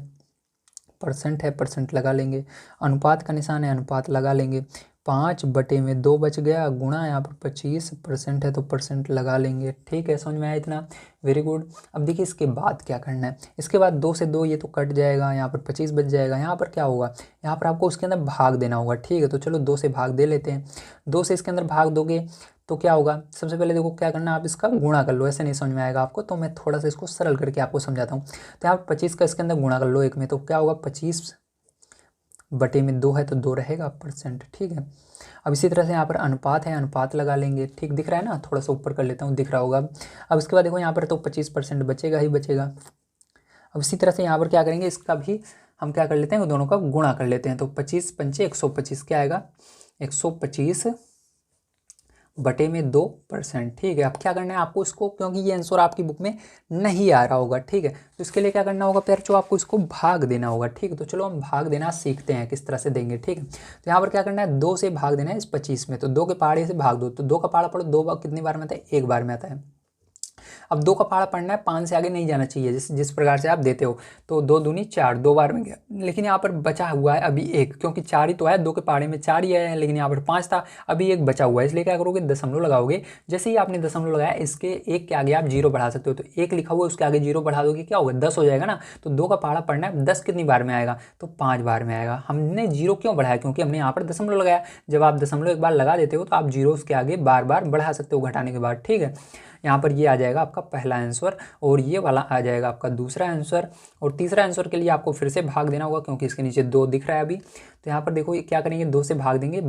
परसेंट है, परसेंट लगा लेंगे। अनुपात का निशान है, अनुपात लगा लेंगे। 5/2 बच गया, गुणा यहाँ पर 25% है तो परसेंट लगा लेंगे। ठीक है, समझ में आया इतना, वेरी गुड। अब देखिए इसके बाद क्या करना है, इसके बाद 2 से 2 ये तो कट जाएगा, यहाँ पर 25 बच जाएगा। यहाँ पर क्या होगा, यहाँ पर आपको उसके अंदर भाग देना होगा। ठीक है, तो चलो 2 से भाग दे लेते हैं। 2 से इसके अंदर भाग दोगे तो क्या होगा, सबसे पहले देखो क्या करना है, आप इसका गुणा कर लो। ऐसे नहीं समझ में आएगा आपको, तो मैं थोड़ा सा इसको सरल करके आपको समझाता हूँ। तो यहाँ 25 का इसके अंदर गुणा कर लो 1 में, तो क्या होगा, 25/2 है तो 2 रहेगा परसेंट। ठीक है, अब इसी तरह से यहाँ पर अनुपात है, अनुपात लगा लेंगे। ठीक दिख रहा है ना, थोड़ा सा ऊपर कर लेता हूँ, दिख रहा होगा। अब इसके बाद देखो यहाँ पर तो 25% बचेगा ही बचेगा। अब इसी तरह से यहाँ पर क्या करेंगे, इसका भी हम क्या कर लेते हैं, दोनों का गुणा कर लेते हैं। तो 25 पंचे 125 क्या आएगा, 125/2%। ठीक है, अब क्या करना है आपको इसको, क्योंकि ये आंसर आपकी बुक में नहीं आ रहा होगा। ठीक है, तो इसके लिए क्या करना होगा प्यार, जो आपको इसको भाग देना होगा। ठीक है, तो चलो हम भाग देना सीखते हैं किस तरह से देंगे। ठीक है, तो यहाँ पर क्या करना है, 2 से भाग देना है इस 25 में। तो 2 के पहाड़े से भाग दो, तो 2 का पहाड़ा पढ़ो, 2 बार कितनी बार में आता है, 1 बार में आता है। अब 2 का पहाड़ा पढ़ना है, 5 से आगे नहीं जाना चाहिए, जिस प्रकार से आप देते हो। तो 2 दूनी 4, 2 बार में गया, लेकिन यहाँ पर बचा हुआ है अभी 1, क्योंकि 4 ही तो है, 2 के पहाड़े में 4 ही है, लेकिन यहाँ पर 5 था, अभी 1 बचा हुआ है। इसलिए क्या करोगे, दशमलव लगाओगे। जैसे ही आपने दशमलव लगाया, इसके 1 के आगे आप 0 बढ़ा सकते हो। तो 1 लिखा हुआ है, उसके आगे 0 बढ़ा दोगे, क्या होगा, 10 हो जाएगा ना। तो 2 का पहाड़ा पढ़ना है, 10 कितनी बार में आएगा, तो 5 बार में आएगा। हमने 0 क्यों बढ़ाया, क्योंकि हमने यहाँ पर दशमलव लगाया। जब आप दशमलव एक बार लगा देते हो तो आप 0 उसके आगे बार बार बढ़ा सकते हो घटाने के बाद। ठीक है, यहाँ पर ये आ जाएगा आपका पहला आंसर, और ये वाला आ जाएगा आपका दूसरा आंसर। और तीसरा आंसर के लिए आपको फिर से भाग देना होगा, क्योंकि इसके नीचे 2 दिख रहा है अभी। तो यहाँ पर देखो ये क्या करेंगे, 2 से भाग देंगे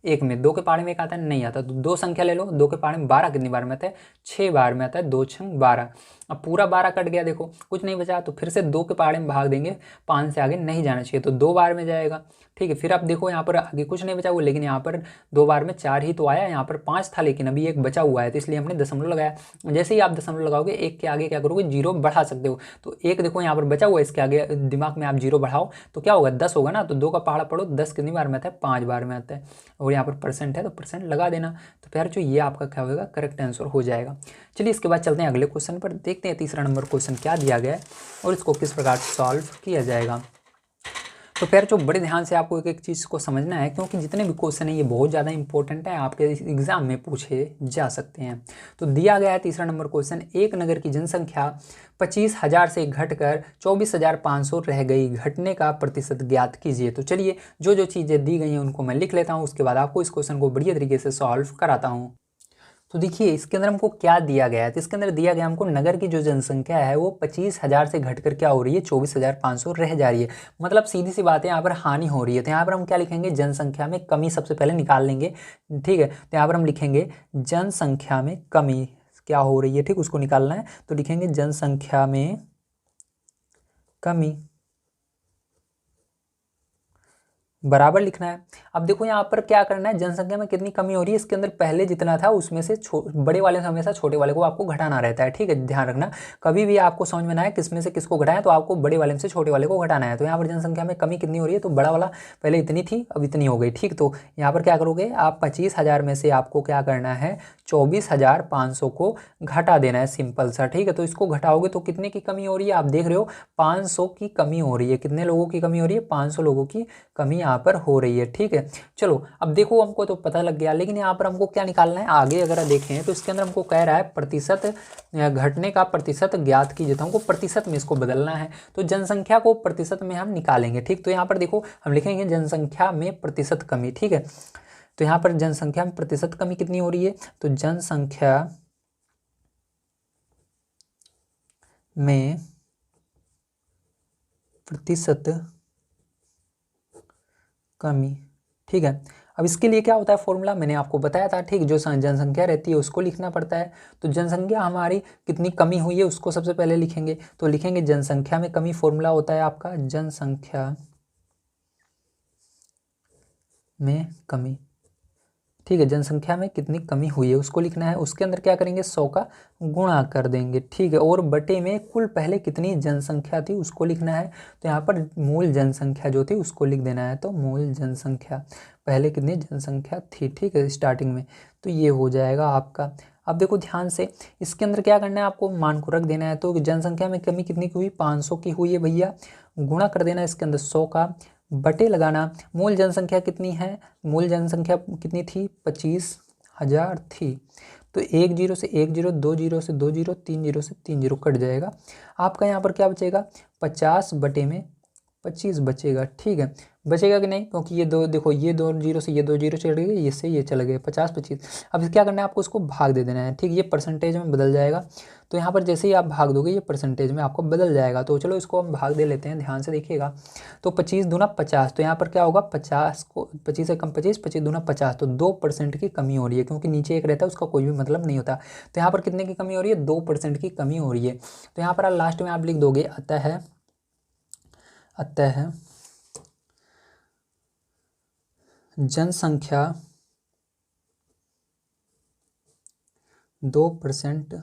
1 में। 2 के पहाड़े में एक आता है, नहीं आता, तो 2 संख्या ले लो। 2 के पहाड़े में 12 कितनी बार में आता है, 6 बार में आता है, 2 × 12। अब पूरा 12 कट गया, देखो कुछ नहीं बचा, तो फिर से 2 के पहाड़े में भाग देंगे, 5 से आगे नहीं जाना चाहिए, तो 2 बार में जाएगा। ठीक है, फिर आप देखो यहाँ पर आगे कुछ नहीं बचा हुआ, लेकिन यहाँ पर 2 बार में 4 ही तो आया, यहाँ पर 5 था लेकिन अभी 1 बचा हुआ है, तो इसलिए हमने दशमलव लगाया। जैसे ही आप दशमलव लगाओगे, 1 के आगे क्या करोगे, 0 बढ़ा सकते हो, तो 1 देखो यहाँ पर बचा हुआ है, इसके आगे दिमाग में आप 0 बढ़ाओ तो क्या होगा, 10 होगा ना, तो 2 का पहाड़ा पढ़ो, 10 कितनी बार में आता है, 5 बार में आता है, और यहाँ पर परसेंट है तो परसेंट लगा देना। तो प्यार जो ये आपका क्या होगा, करेक्ट आंसर हो जाएगा। चलिए इसके बाद चलते हैं अगले क्वेश्चन पर, देखते हैं तीसरा नंबर क्वेश्चन क्या दिया गया है और इसको किस प्रकार से सॉल्व किया जाएगा। तो फिर जो बड़े ध्यान से आपको एक एक चीज़ को समझना है, क्योंकि जितने भी क्वेश्चन हैं ये बहुत ज़्यादा इंपॉर्टेंट है, आपके एग्जाम में पूछे जा सकते हैं। तो दिया गया है तीसरा नंबर क्वेश्चन, एक नगर की जनसंख्या 25,000 से घटकर 24,500 रह गई, घटने का प्रतिशत ज्ञात कीजिए। तो चलिए जो जो चीज़ें दी गई हैं उनको मैं लिख लेता हूँ, उसके बाद आपको इस क्वेश्चन को बढ़िया तरीके से सॉल्व कराता हूँ। तो देखिए इसके अंदर हमको क्या दिया गया है, तो इसके अंदर दिया गया हमको नगर की जो जनसंख्या है वो 25,000 से घटकर क्या हो रही है, 24,500 रह जा रही है। मतलब सीधी सी बात है, यहाँ पर हानि हो रही है, तो यहाँ पर हम क्या लिखेंगे, जनसंख्या में कमी सबसे पहले निकाल लेंगे। ठीक है, तो यहाँ पर हम लिखेंगे जनसंख्या में कमी क्या हो रही है, ठीक उसको निकालना है, तो लिखेंगे जनसंख्या में कमी बराबर लिखना है। अब देखो यहाँ पर क्या करना है, जनसंख्या में कितनी कमी हो रही है, इसके अंदर पहले जितना था उसमें से बड़े वाले से हमेशा छोटे वाले को आपको घटाना रहता है। ठीक है, ध्यान रखना, कभी भी आपको समझ में ना आए किसमें से किसको घटाएं, तो आपको बड़े वाले से छोटे वाले को घटाना है। तो यहाँ पर जनसंख्या में कमी कितनी हो रही है, तो बड़ा वाला पहले इतनी थी अब इतनी हो गई। ठीक, तो यहाँ पर क्या करोगे आप, 25,000 में से आपको क्या करना है, 24,500 को घटा देना है, सिंपल सा। ठीक है, तो इसको घटाओगे तो कितने की कमी हो रही है, आप देख रहे हो 500 की कमी हो रही है। कितने लोगों की कमी हो रही है, 500 लोगों की कमी यहाँ पर हो रही है। ठीक है, चलो अब देखो हमको तो पता लग गया, लेकिन यहाँ पर हमको क्या निकालना है, आगे अगर देखें तो इसके अंदर हमको कह रहा है प्रतिशत, घटने का प्रतिशत ज्ञात कीजिए, तो हमको प्रतिशत में इसको बदलना है, तो जनसंख्या को प्रतिशत में हम निकालेंगे। ठीक, तो यहाँ पर देखो हम लिखेंगे जनसंख्या में प्रतिशत कमी। ठीक है, तो यहाँ पर जनसंख्या में प्रतिशत कमी कितनी हो रही है, तो जनसंख्या में प्रतिशत कमी। ठीक है, अब इसके लिए क्या होता है फॉर्मूला, मैंने आपको बताया था। ठीक, जो जनसंख्या रहती है उसको लिखना पड़ता है, तो जनसंख्या हमारी कितनी कमी हुई है उसको सबसे पहले लिखेंगे, तो लिखेंगे जनसंख्या में कमी, फॉर्मूला होता है आपका जनसंख्या में कमी। ठीक है, जनसंख्या में कितनी कमी हुई है उसको लिखना है, उसके अंदर क्या करेंगे 100 का गुणा कर देंगे। ठीक है, और बटे में कुल पहले कितनी जनसंख्या थी उसको लिखना है, तो यहाँ पर मूल जनसंख्या जो थी उसको लिख देना है, तो मूल जनसंख्या पहले कितनी जनसंख्या थी। ठीक है, स्टार्टिंग में, तो ये हो जाएगा आपका। अब देखो ध्यान से, इसके अंदर क्या करना है, आपको मान को रख देना है, तो जनसंख्या में कमी कितनी की हुई, 500 की हुई है भैया, गुणा कर देना इसके अंदर 100 का, बटे लगाना, मूल जनसंख्या कितनी है, मूल जनसंख्या कितनी थी, 25,000 थी, तो 1 जीरो से 1 जीरो, 2 जीरो से 2 जीरो, 3 जीरो से 3 जीरो कट जाएगा, आपका यहाँ पर क्या बचेगा, 50 बटे में 25 बचेगा। ठीक है, बचेगा कि नहीं, क्योंकि ये दो देखो, ये 2 जीरो से ये 2 जीरो चले गए, ये से ये चले गए, 50 25। अब क्या करना है आपको, उसको भाग दे देना है। ठीक, ये परसेंटेज में बदल जाएगा, तो यहाँ पर जैसे ही आप भाग दोगे ये परसेंटेज में आपको बदल जाएगा। तो चलो इसको हम भाग दे लेते हैं, ध्यान से देखिएगा, तो 25 दूना 50, तो यहाँ पर क्या होगा, 50 को 25 से कम 25, 25 दूना 50, तो 2% की कमी हो रही है, क्योंकि नीचे एक रहता है उसका कोई भी मतलब नहीं होता। तो यहाँ पर कितने की कमी हो रही है, 2% की कमी हो रही है। तो यहाँ पर लास्ट में आप लिख दोगे अतः जनसंख्या 2%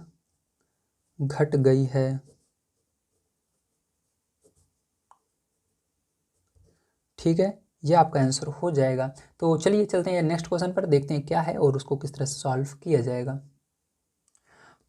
घट गई है। ठीक है, ये आपका आंसर हो जाएगा। तो चलिए चलते हैं नेक्स्ट क्वेश्चन पर, देखते हैं क्या है और उसको किस तरह से सॉल्व किया जाएगा।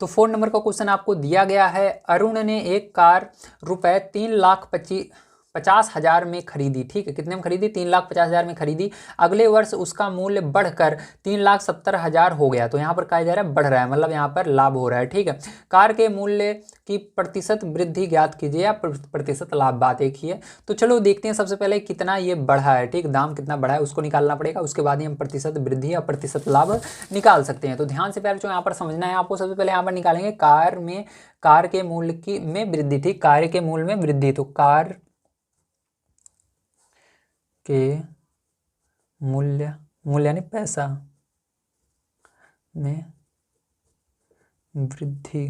तो 4 नंबर का क्वेश्चन आपको दिया गया है, अरुण ने एक कार रुपए 3,50,000 में खरीदी। ठीक है, कितने में खरीदी, 3,50,000 में खरीदी, अगले वर्ष उसका मूल्य बढ़कर 3,70,000 हो गया। तो यहाँ पर कहा जा रहा है बढ़ रहा है, मतलब यहाँ पर लाभ हो रहा है। ठीक है, कार के मूल्य की प्रतिशत वृद्धि ज्ञात कीजिए, या प्रतिशत लाभ, बात एक ही है। तो चलो देखते हैं सबसे पहले कितना ये बढ़ा है। ठीक, दाम कितना बढ़ा है उसको निकालना पड़ेगा, उसके बाद ही हम प्रतिशत वृद्धि या प्रतिशत लाभ निकाल सकते हैं। तो ध्यान से पहले जो यहाँ पर समझना है आपको, सबसे पहले यहाँ पर निकालेंगे कार के मूल्य की में वृद्धि थी, कार के मूल्य में वृद्धि, तो कार के मूल्य यानी पैसा में वृद्धि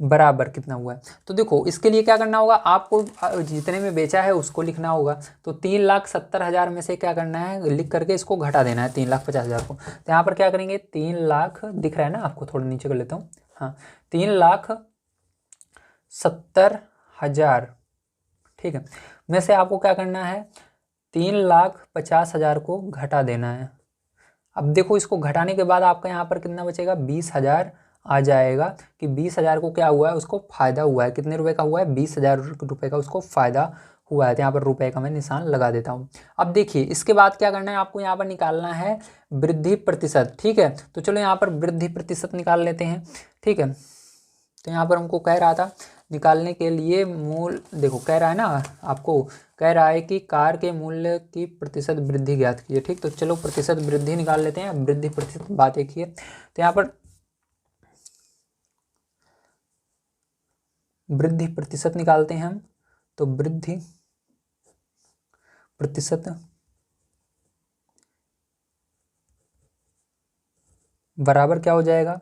बराबर कितना हुआ है। तो देखो इसके लिए क्या करना होगा, आपको जितने में बेचा है उसको लिखना होगा। तो 3,70,000 में से क्या करना है, लिख करके इसको घटा देना है 3,50,000 को। तो यहाँ पर क्या करेंगे, 3,00,000 दिख रहा है ना आपको, थोड़ा नीचे कर लेता हूँ, हाँ 3,70,000, ठीक है, में से आपको क्या करना है, 3,50,000 को घटा देना है। अब देखो इसको घटाने के बाद आपका यहाँ पर कितना बचेगा, 20,000 आ जाएगा, कि 20,000 को क्या हुआ है, उसको फ़ायदा हुआ है, कितने रुपए का हुआ है, 20,000 रुपये का उसको फ़ायदा हुआ है। तो यहाँ पर रुपए का मैं निशान लगा देता हूँ। अब देखिए इसके बाद क्या करना है, आपको यहाँ पर निकालना है वृद्धि प्रतिशत, ठीक है। तो चलो यहाँ पर वृद्धि प्रतिशत निकाल लेते हैं, ठीक है। तो यहाँ पर हमको कह रहा था निकालने के लिए मूल, देखो कह रहा है ना आपको, कह रहा है कि कार के मूल्य की प्रतिशत वृद्धि ज्ञात कीजिए, ठीक। तो चलो प्रतिशत वृद्धि निकाल लेते हैं, वृद्धि प्रतिशत बात एक ही है। तो यहाँ पर वृद्धि प्रतिशत निकालते हैं हम। तो वृद्धि प्रतिशत बराबर क्या हो जाएगा,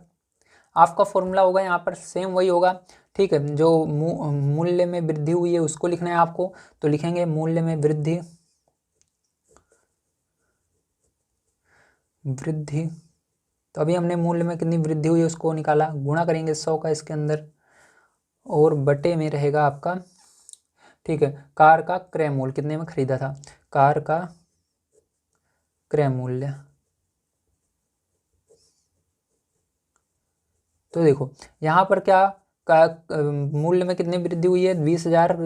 आपका फॉर्मूला होगा यहाँ पर सेम वही होगा, ठीक है। जो मूल्य में वृद्धि हुई है उसको लिखना है आपको। तो लिखेंगे मूल्य में वृद्धि, तो अभी हमने मूल्य में कितनी वृद्धि हुई है उसको निकाला, गुणा करेंगे 100 का इसके अंदर, और बटे में रहेगा आपका, ठीक है, कार का क्रय मूल्य कितने में खरीदा था, कार का क्रय मूल्य। तो देखो यहाँ पर क्या मूल्य में कितनी वृद्धि हुई है, 20,000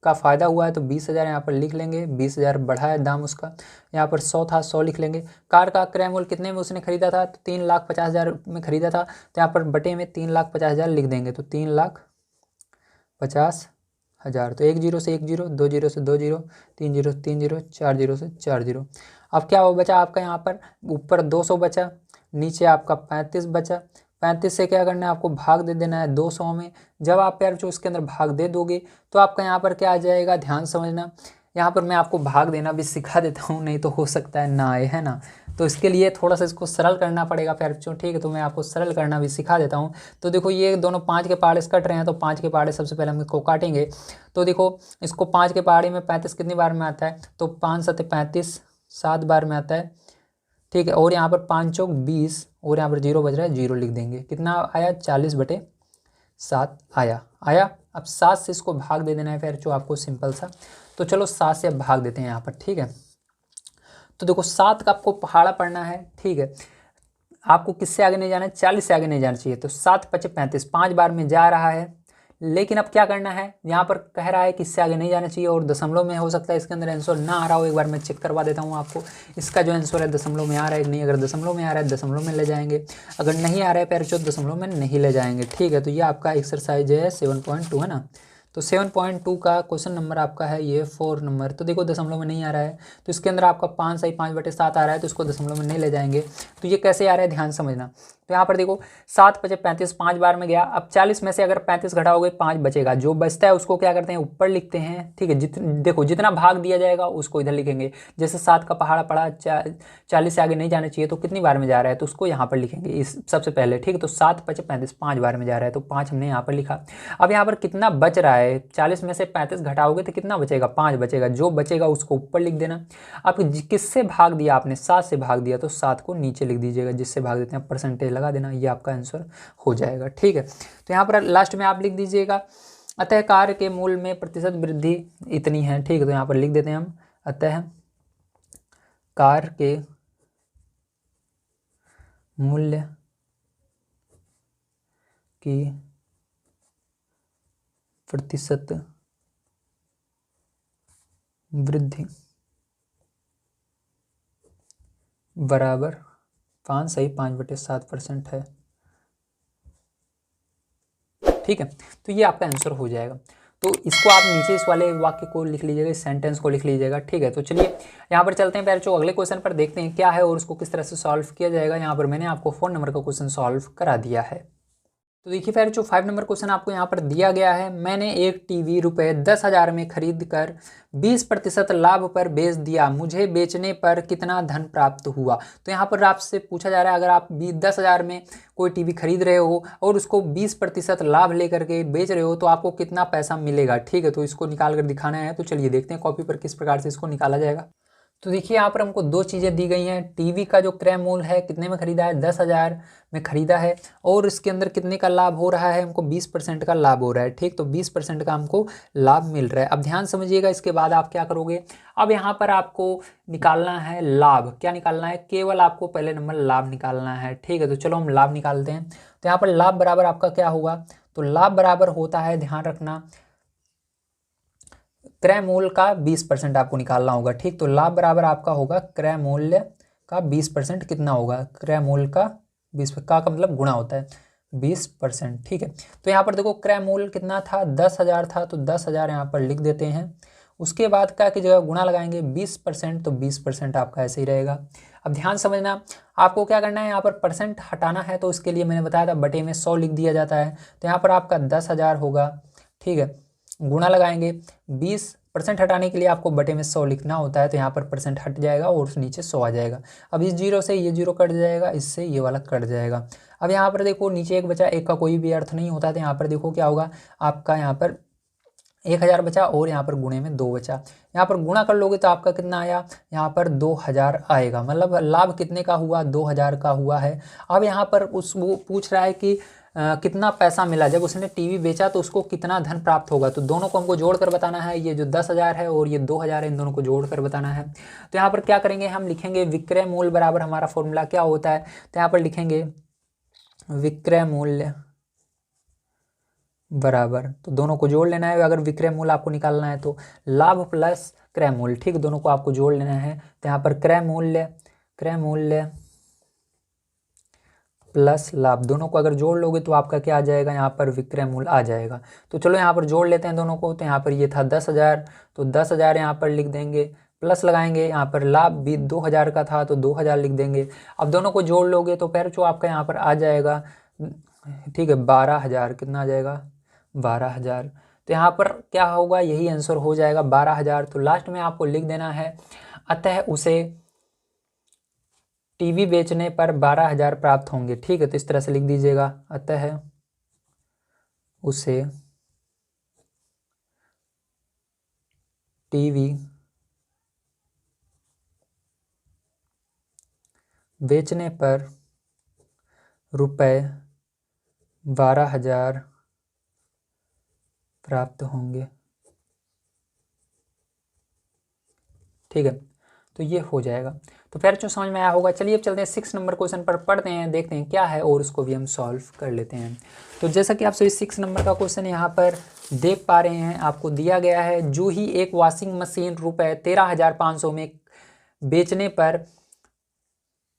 का फ़ायदा हुआ है, तो 20,000 यहाँ पर लिख लेंगे, 20,000 बढ़ा है दाम उसका। यहाँ पर 100 था, 100 लिख लेंगे। कार का क्रय मूल्य कितने में उसने खरीदा था, तो 3,50,000 में खरीदा था, तो यहाँ पर बटे में 3,50,000 लिख देंगे। तो 3,50,000, तो 1 जीरो से 1 जीरो, 2 जीरो से 2 जीरो, 3 जीरो से 3 जीरो, 4 जीरो से 4 जीरो। अब क्या हो बचा आपका, यहाँ पर ऊपर 200 बचा, नीचे आपका 35 बचा। 35 से क्या करना है, आपको भाग दे देना है 200 में। जब आप यार जो इसके अंदर भाग दे दोगे तो आपका यहाँ पर क्या आ जाएगा, ध्यान समझना। यहाँ पर मैं आपको भाग देना भी सिखा देता हूँ, नहीं तो हो सकता है ना आए, है ना। तो इसके लिए थोड़ा सा इसको सरल करना पड़ेगा फिर, ठीक है। तो मैं आपको सरल करना भी सिखा देता हूँ। तो देखो ये दोनों 5 के पहाड़े कट रहे हैं, तो 5 के पहाड़े सबसे पहले हम इसको काटेंगे। तो देखो इसको 5 के पहाड़ी में 35 कितनी बार में आता है, तो 5 सत्ते 35, 7 बार में आता है, ठीक है। और यहाँ पर 5 चौक 20, और यहाँ पर 0 बज रहा है, 0 लिख देंगे। कितना आया, 40/7 आया। अब 7 से इसको भाग दे देना है फिर, जो आपको सिंपल सा। तो चलो 7 से अब भाग देते हैं यहाँ पर, ठीक है। तो देखो 7 का आपको पहाड़ा पढ़ना है, ठीक है। आपको किससे आगे नहीं जाना है, 40 से आगे नहीं जाना चाहिए। तो 7×5 = 35, 5 बार में जा रहा है। लेकिन अब क्या करना है, यहाँ पर कह रहा है कि इससे आगे नहीं जाना चाहिए, और दशमलव में हो सकता है इसके अंदर आंसर ना आ रहा हो। एक बार मैं चेक करवा देता हूँ आपको, इसका जो आंसर है दशमलव में आ रहा है कि नहीं। अगर दशमलव में आ रहा है दशमलव में ले जाएंगे, अगर नहीं आ रहा है पैर जो दशमलव में नहीं ले जाएंगे, ठीक है। तो ये आपका एक्सरसाइज है 7.2, है ना। तो 7.2 का क्वेश्चन नंबर आपका है ये 4 नंबर। तो देखो दशमलव में नहीं आ रहा है, तो इसके अंदर आपका 5 सही 5/7 आ रहा है, तो इसको दशमलव में नहीं ले जाएंगे। तो ये कैसे आ रहा है, ध्यान समझना। तो यहाँ पर देखो 7×35, 5 बार में गया। अब 40 में से अगर 35 घटाओगे 5 बचेगा, जो बचता है उसको क्या करते हैं, ऊपर लिखते हैं, ठीक है। देखो जितना भाग दिया जाएगा उसको इधर लिखेंगे। जैसे 7 का पहाड़ा पड़ा, 40 से आगे नहीं जाना चाहिए, तो कितनी बार में जा रहा है, तो उसको यहाँ पर लिखेंगे इस सबसे पहले, ठीक है। तो 7×35, 5 बार में जा रहा है, तो 5 हमने यहाँ पर लिखा। अब यहाँ पर कितना बच रहा है, 40 में से 35 घटाओगे तो कितना बचेगा, 5 बचेगा। जो बचेगा उसको ऊपर लिख देना। अब किससे भाग दिया आपने, 7 से भाग दिया, तो 7 को नीचे लिख दीजिएगा, जिससे भाग देते हैं परसेंटेज लगा देना, ये आपका आंसर हो जाएगा, ठीक है। तो यहाँ पर लास्ट में आप लिख दीजिएगा, अतः कार के मूल्य में प्रतिशत वृद्धि इतनी है, ठीक है। तो यहाँ पर लिख देते हैं हम, अतः कार के मूल्य की प्रतिशत वृद्धि बराबर 5 सही 5/7% है, ठीक है। तो ये आपका आंसर हो जाएगा। तो इसको आप नीचे इस वाले वाक्य को लिख लीजिएगा, इस सेंटेंस को लिख लीजिएगा, ठीक है। तो चलिए यहाँ पर चलते हैं पैर जो अगले क्वेश्चन पर, देखते हैं क्या है और उसको किस तरह से सॉल्व किया जाएगा। यहाँ पर मैंने आपको 4 नंबर का क्वेश्चन सॉल्व करा दिया है। तो देखिए फिर जो 5 नंबर क्वेश्चन आपको यहाँ पर दिया गया है, मैंने एक टीवी रुपये 10,000 में खरीद कर 20% लाभ पर बेच दिया, मुझे बेचने पर कितना धन प्राप्त हुआ। तो यहाँ पर आपसे पूछा जा रहा है, अगर आप 10,000 में कोई टीवी खरीद रहे हो और उसको 20% लाभ लेकर के बेच रहे हो तो आपको कितना पैसा मिलेगा। ठीक है, तो इसको निकाल कर दिखाना है। तो चलिए देखते हैं कॉपी पर किस प्रकार से इसको निकाला जाएगा। तो देखिए यहाँ पर हमको दो चीज़ें दी गई हैं। टीवी का जो क्रय मूल्य है कितने में खरीदा है, 10,000 में खरीदा है, और इसके अंदर कितने का लाभ हो रहा है, हमको 20% का लाभ हो रहा है। ठीक, तो 20% का हमको लाभ मिल रहा है। अब ध्यान समझिएगा, इसके बाद आप क्या करोगे, अब यहाँ पर आपको निकालना है लाभ। क्या निकालना है, केवल आपको पहले नंबर लाभ निकालना है। ठीक है, तो चलो हम लाभ निकालते हैं। तो यहाँ पर लाभ बराबर आपका क्या होगा, तो लाभ बराबर होता है, ध्यान रखना, क्रय मूल्य का 20% आपको निकालना होगा। ठीक, तो लाभ बराबर आपका होगा क्रय मूल्य का 20%। कितना होगा, क्रय मूल्य का 20 का मतलब गुणा होता है 20%। ठीक है, तो यहाँ पर देखो क्रय मूल्य कितना था, 10,000 था, तो 10,000 यहाँ पर लिख देते हैं। उसके बाद क्या की जगह गुणा लगाएंगे 20%, तो 20% आपका ऐसे ही रहेगा। अब ध्यान समझना, आपको क्या करना है, यहाँ पर परसेंट हटाना है, तो इसके लिए मैंने बताया था बटे में 100 लिख दिया जाता है। तो यहाँ पर आपका 10,000 होगा। ठीक है, गुणा लगाएंगे 20% हटाने के लिए आपको बटे में 100 लिखना होता है, तो यहाँ पर परसेंट हट जाएगा और नीचे 100 आ जाएगा। अब इस जीरो से ये जीरो कट जाएगा, इससे ये वाला कट जाएगा। अब यहाँ पर देखो नीचे एक बचा, एक का कोई भी अर्थ नहीं होता, तो यहाँ पर देखो क्या होगा, आपका यहाँ पर 1,000 बचा और यहाँ पर गुणे में 2 बचा। यहाँ पर गुणा कर लोगे तो आपका कितना आया, यहाँ पर 2,000 आएगा। मतलब लाभ कितने का हुआ, 2,000 का हुआ है। अब यहाँ पर वो पूछ रहा है कि कितना पैसा मिला, जब उसने टीवी बेचा तो उसको कितना धन प्राप्त होगा। तो दोनों को हमको जोड़कर बताना है, ये जो 10,000 है और ये 2,000 है, इन दोनों को जोड़कर बताना है। तो यहाँ पर क्या करेंगे, हम लिखेंगे विक्रय मूल्य बराबर, हमारा फॉर्मूला क्या होता है, तो यहाँ पर लिखेंगे विक्रय मूल्य बराबर, तो दोनों को जोड़ लेना है। अगर विक्रय मूल्य आपको निकालना है तो लाभ प्लस क्रय मूल्य। ठीक, दोनों को आपको जोड़ लेना है। तो यहाँ पर क्रय मूल्य प्लस लाभ, दोनों को अगर जोड़ लोगे तो आपका क्या आ जाएगा, यहाँ पर विक्रय मूल्य आ जाएगा। तो चलो यहाँ पर जोड़ लेते हैं दोनों को। तो यहाँ पर ये था 10,000, तो 10,000 यहाँ पर लिख देंगे, प्लस लगाएंगे, यहाँ पर लाभ भी 2,000 का था तो 2,000 लिख देंगे। अब दोनों को जोड़ लोगे तो फिर जो आपका यहाँ पर आ जाएगा, ठीक है, 12,000, कितना आ जाएगा, 12,000। तो यहाँ पर क्या होगा, यही आंसर हो जाएगा 12,000। तो लास्ट में आपको लिख देना है, अतः उसे टीवी बेचने पर 12,000 प्राप्त होंगे। ठीक है, तो इस तरह से लिख दीजिएगा, अतः उसे टीवी बेचने पर रुपये 12,000 प्राप्त होंगे। ठीक है, तो ये हो जाएगा। तो फिर जो समझ में आया होगा। चलिए अब चलते हैं 6 नंबर क्वेश्चन पर, पढ़ते हैं, देखते हैं क्या है और उसको भी हम सॉल्व कर लेते हैं। तो जैसा कि आप सभी 6 नंबर का क्वेश्चन यहाँ पर देख पा रहे हैं, आपको दिया गया है, जूही एक वॉशिंग मशीन रुपये 13,500 में बेचने पर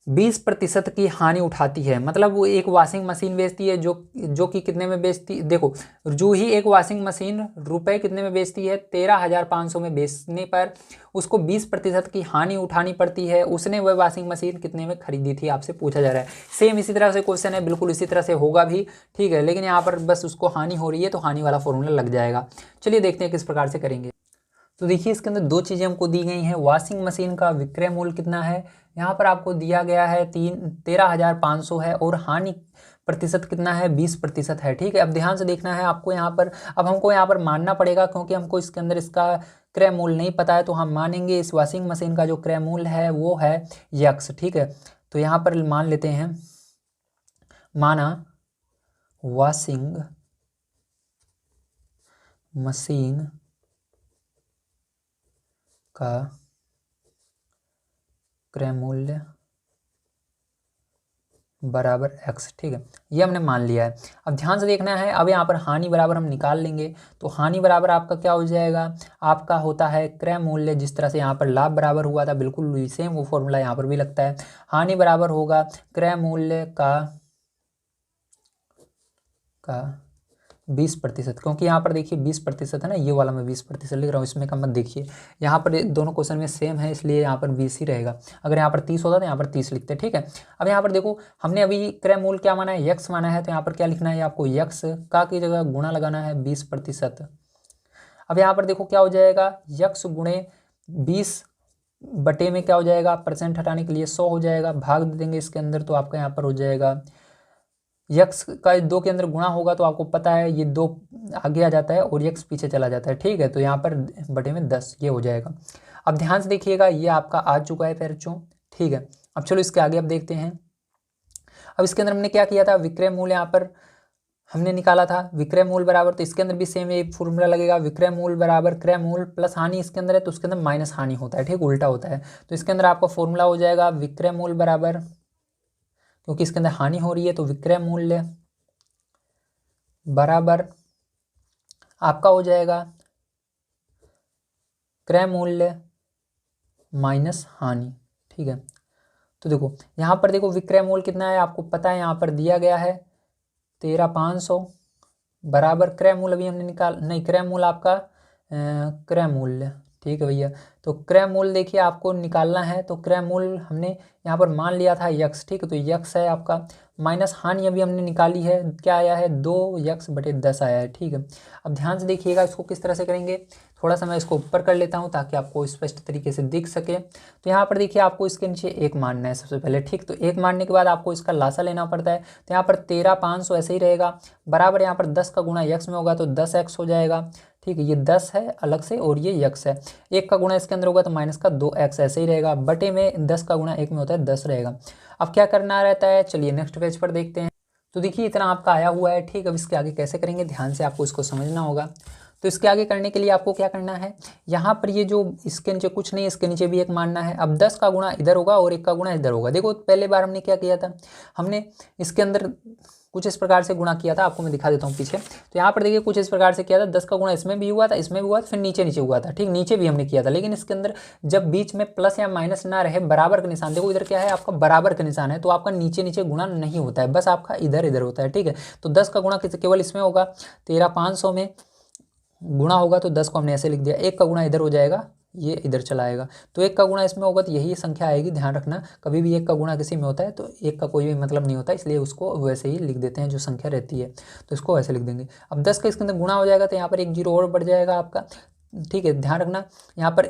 20% की हानि उठाती है। मतलब वो एक वॉशिंग मशीन बेचती है जो कि कितने में बेचती, देखो जूही एक वॉशिंग मशीन रुपए कितने में बेचती है, 13,500 में बेचने पर उसको 20% की हानि उठानी पड़ती है। उसने वह वॉशिंग मशीन कितने में खरीदी थी, आपसे पूछा जा रहा है। सेम इसी तरह से क्वेश्चन है, बिल्कुल इसी तरह से होगा भी। ठीक है, लेकिन यहाँ पर बस उसको हानि हो रही है तो हानि वाला फॉर्मूला लग जाएगा। चलिए देखते हैं किस प्रकार से करेंगे। तो देखिए इसके अंदर दो चीज़ें हमको दी गई हैं। वॉशिंग मशीन का विक्रय मूल्य कितना है, यहाँ पर आपको दिया गया है 13,500 है, और हानि प्रतिशत कितना है, 20% है। ठीक है, अब ध्यान से देखना है आपको यहाँ पर। अब हमको यहाँ पर मानना पड़ेगा, क्योंकि हमको इसके अंदर इसका क्रय मूल्य नहीं पता है, तो हम मानेंगे इस वॉशिंग मशीन का जो क्रय मूल्य है वो है यक्स। ठीक है, तो यहाँ पर मान लेते हैं, माना वॉशिंग मशीन का क्रय मूल्य बराबर x। ठीक है, ये हमने मान लिया है। अब ध्यान से देखना है, अब यहाँ पर हानि बराबर हम निकाल लेंगे। तो हानि बराबर आपका क्या हो जाएगा, आपका होता है क्रय मूल्य, जिस तरह से यहाँ पर लाभ बराबर हुआ था बिल्कुल सेम वो फॉर्मूला यहाँ पर भी लगता है। हानि बराबर होगा क्रय मूल्य का 20%, क्योंकि यहाँ पर देखिए 20% है ना, ये वाला मैं 20% लिख रहा हूँ, इसमें का मत देखिए। यहाँ पर दोनों क्वेश्चन में सेम है, इसलिए यहाँ पर 20 ही रहेगा। अगर यहाँ पर 30 होता तो यहाँ पर 30 लिखते, ठीक है। अब यहाँ पर देखो, हमने अभी क्रय मूल्य क्या माना है, यक्स माना है, तो यहाँ पर क्या लिखना है आपको, यक्स का की जगह गुणा लगाना है 20%। अब यहाँ पर देखो क्या हो जाएगा, यक्स गुणे 20 बटे में क्या हो जाएगा, परसेंट हटाने के लिए 100 हो जाएगा, भाग दे देंगे इसके अंदर, तो आपका यहाँ पर हो जाएगा यक्स का 2 के अंदर गुणा होगा तो आपको पता है ये 2 आगे आ जाता है और यक्स पीछे चला जाता है, ठीक है। तो यहाँ पर बटे में 10 ये हो जाएगा। अब ध्यान से देखिएगा, ये आपका आ चुका है पैरचों, ठीक है। अब चलो इसके आगे अब देखते हैं। अब इसके अंदर हमने क्या किया था, विक्रय मूल्य यहाँ पर हमने निकाला था, विक्रय मूल्य बराबर, तो इसके अंदर भी सेम ये फॉर्मूला लगेगा, विक्रय मूल्य बराबर क्रय मूल्य प्लस हानि इसके अंदर है, तो उसके अंदर माइनस हानि होता है, ठीक, उल्टा होता है। तो इसके अंदर आपका फॉर्मूला हो जाएगा विक्रय मूल्य बराबर, क्योंकि इसके अंदर हानि हो रही है तो विक्रय मूल्य बराबर आपका हो जाएगा क्रय मूल्य माइनस हानि, ठीक है। तो देखो यहाँ पर देखो विक्रय मूल्य कितना है आपको पता है, यहाँ पर दिया गया है 13,500 बराबर क्रय मूल्य अभी हमने नहीं, क्रय मूल्य आपका क्रय मूल्य, ठीक है भैया। तो क्रय मूल्य देखिए आपको निकालना है, तो क्रय मूल्य हमने यहाँ पर मान लिया था यक्स, ठीक है, तो यक्स है आपका, माइनस हानि अभी हमने निकाली है, क्या आया है 2x/10 आया है, ठीक है। अब ध्यान से देखिएगा इसको किस तरह से करेंगे, थोड़ा सा मैं इसको ऊपर कर लेता हूँ ताकि आपको स्पष्ट तरीके से दिख सके। तो यहाँ पर देखिए आपको इसके नीचे 1 मानना है सबसे पहले, ठीक, तो 1 मानने के बाद आपको इसका लासा लेना पड़ता है। तो यहाँ पर 13,500 ऐसे ही रहेगा, बराबर यहाँ पर 10 का गुणा यक्स में होगा तो 10x हो जाएगा, ठीक है। ये 10 है अलग से और ये यक्स है, 1 का गुणा इसके अंदर होगा तो माइनस का 2x ऐसे ही रहेगा, बटे में 10 का गुणा 1 में होता है 10 रहेगा। अब क्या करना रहता है, चलिए नेक्स्ट पेज पर देखते हैं। तो देखिए इतना आपका आया हुआ है, ठीक। अब इसके आगे कैसे करेंगे, ध्यान से आपको इसको समझना होगा। तो इसके आगे करने के लिए आपको क्या करना है, यहाँ पर ये जो इसके नीचे कुछ नहीं, इसके नीचे भी 1 मानना है। अब 10 का गुणा इधर होगा और 1 का गुणा इधर होगा। देखो पहले बार हमने क्या किया था, हमने इसके अंदर कुछ इस प्रकार से गुणा किया था, आपको मैं दिखा देता हूँ पीछे। तो यहाँ पर देखिए कुछ इस प्रकार से किया था, 10 का गुणा इसमें भी हुआ था, इसमें भी हुआ था, फिर नीचे नीचे हुआ था, ठीक, नीचे भी हमने किया था। लेकिन इसके अंदर जब बीच में प्लस या माइनस ना रहे, बराबर का निशान, देखो इधर क्या है आपका बराबर का निशान है, तो आपका नीचे नीचे गुणा नहीं होता है, बस आपका इधर इधर होता है, ठीक है। तो 10 का गुणा केवल इसमें होगा, 13,500 में गुणा होगा तो 10 को हमने ऐसे लिख दिया, 1 का गुणा इधर हो जाएगा, ये इधर चला आएगा, तो 1 का गुणा इसमें होगा तो यही संख्या आएगी। ध्यान रखना कभी भी 1 का गुणा किसी में होता है तो 1 का कोई भी मतलब नहीं होता, इसलिए उसको वैसे ही लिख देते हैं जो संख्या रहती है, तो इसको वैसे लिख देंगे। अब 10 का इसके अंदर गुणा हो जाएगा तो यहाँ पर 1 जीरो और बढ़ जाएगा आपका, ठीक है। ध्यान रखना यहाँ पर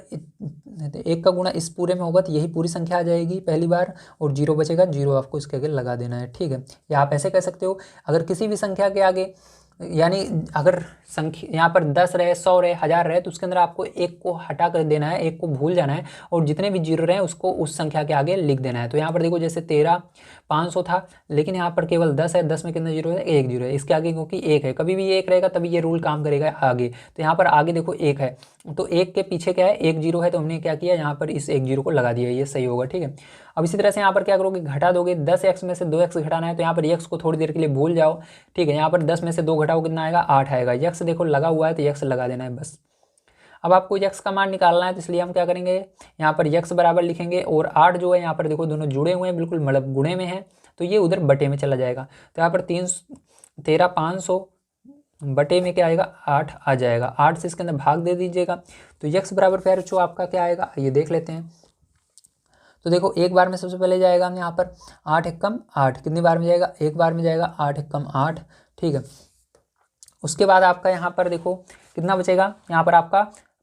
1 का गुणा इस पूरे में होगा तो यही पूरी संख्या आ जाएगी पहली बार, और जीरो बचेगा, जीरो आपको इसके आगे लगा देना है, ठीक है। या आप ऐसे कह सकते हो, अगर किसी भी संख्या के आगे, यानी अगर संख्या यहाँ पर 10 रहे, 100 रहे, 1000 रहे, तो उसके अंदर आपको 1 को हटा कर देना है, 1 को भूल जाना है, और जितने भी जीरो रहे उसको उस संख्या के आगे लिख देना है। तो यहाँ पर देखो जैसे 13,500 था, लेकिन यहाँ पर केवल 10 है, 10 में कितना जीरो है, 1 जीरो है, इसके आगे क्योंकि 1 है, कभी भी 1 रहेगा तभी ये रूल काम करेगा आगे। तो यहाँ पर आगे देखो 1 है, तो 1 के पीछे क्या है, 1 जीरो है, तो हमने क्या किया यहाँ पर इस 1 जीरो को लगा दिया, ये सही होगा, ठीक है। अब इसी तरह से यहाँ पर क्या करोगे, घटा दोगे, 10x में से 2x घटाना है, तो यहाँ पर x को थोड़ी देर के लिए भूल जाओ, ठीक है। यहाँ पर 10 में से 2 घटाओ कितना आएगा, 8 आएगा, x देखो लगा हुआ है तो x लगा देना है बस। अब आपको x का मान निकालना है, तो इसलिए हम क्या करेंगे, यहाँ पर x बराबर लिखेंगे, और 8 जो है यहाँ पर देखो दोनों जुड़े हुए हैं, बिल्कुल मतलब गुणे में है, तो ये उधर बटे में चला जाएगा। तो यहाँ पर 13,500 बटे में क्या आएगा, 8 आ जाएगा, 8 से इसके अंदर भाग दे दीजिएगा, तो x बराबर फिर जो आपका क्या आएगा, ये देख लेते हैं। तो देखो एक बार में सबसे पहले जाएगा हम यहाँ पर 8 एकम 8, कितनी बार में जाएगा, एक बार में जाएगा, 8 एकम 8, ठीक है। उसके बाद आपका यहाँ पर देखो कितना बचेगा, यहाँ पर आपका